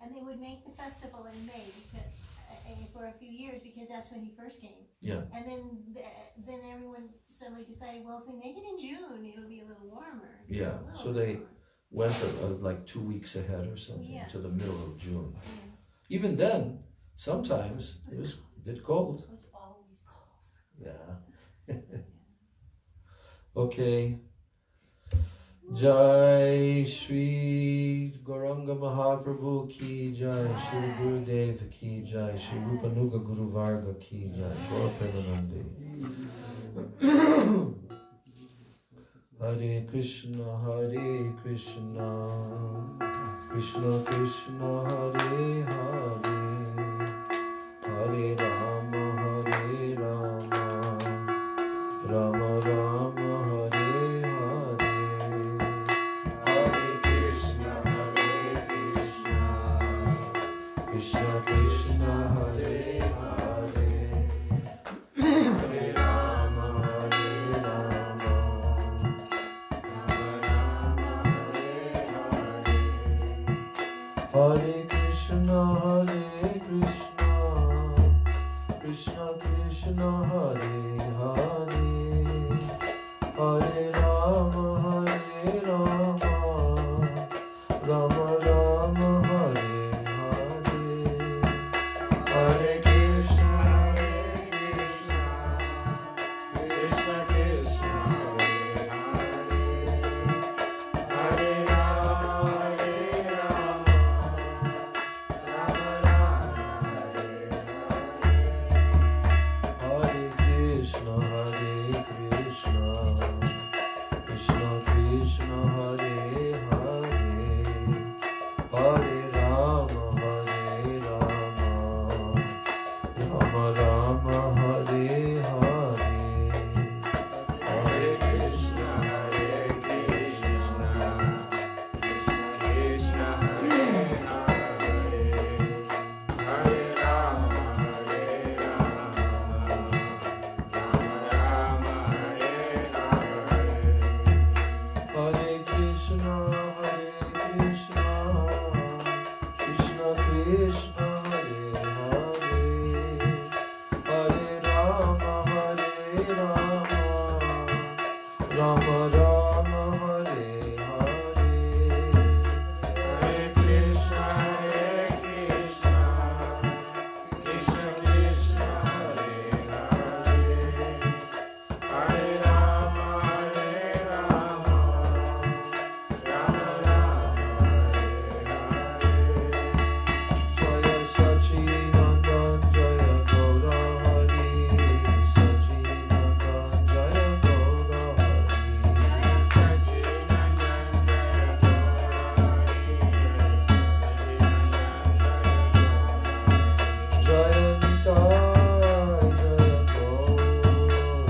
And they would make the festival in May because for a few years because that's when he first came. Yeah. And then everyone suddenly decided, well, if we make it in June, it'll be a little warmer. Yeah. A little So bit they warmer. went like 2 weeks ahead or something Yeah. to the middle of June. Yeah. Even then, sometimes it was a bit cold. It was always cold. Yeah. Okay. Jai Shri Gauranga Mahaprabhu ki jai, Shri Gurudev ki jai, Shri Rupanuga Guru Varga ki jai, Gaur Premanande. Hare Krishna, Krishna Krishna, Hare Hare, Hare Rama, Rama Rama, Hare Hare. Hare Krishna, Krishna Krishna, Hare Hare, Hare Rama, Rama Rama, Hare Hare. Hare Krishna, Krishna Krishna, Hare Hare. Rama Rama Hare Hare, Hare Krishna Krishna, Krishna Krishna Hare Hare, Hare Rama Rama, Rama Rama Hare Hare. Jaya Sachidananda Jaya Gaura Hari, Sachidananda Jaya Gaura Hari, Jaya Nitai Jaya Gaur,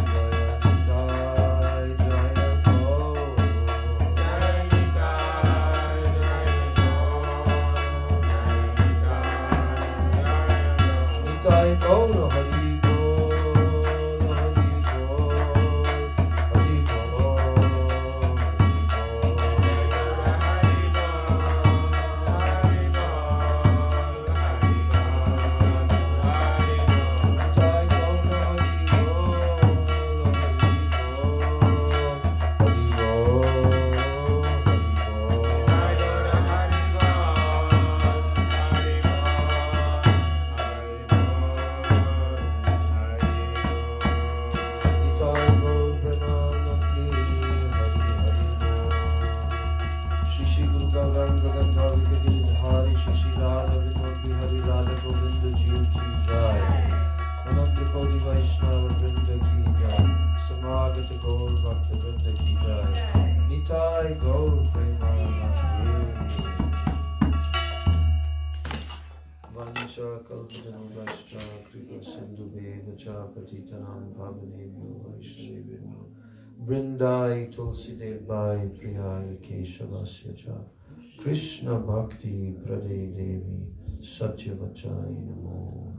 Jaya Nitai Jaya Gaur, Jaya Nitai Jaya Gaur, Nitai Gaur Hari Bol, Hari Bol, Hari Bol, Hari Nitai Gaur Premanande. Vansha Kalpajanurashtra Kripa Sindhu Bevacha Patitanam Pavanebhyo Vaishnavibhyo Vrindai Tulsi Devai Priyai Keshavasya Cha Krishna Bhakti Prade Devi Satyavachai Namo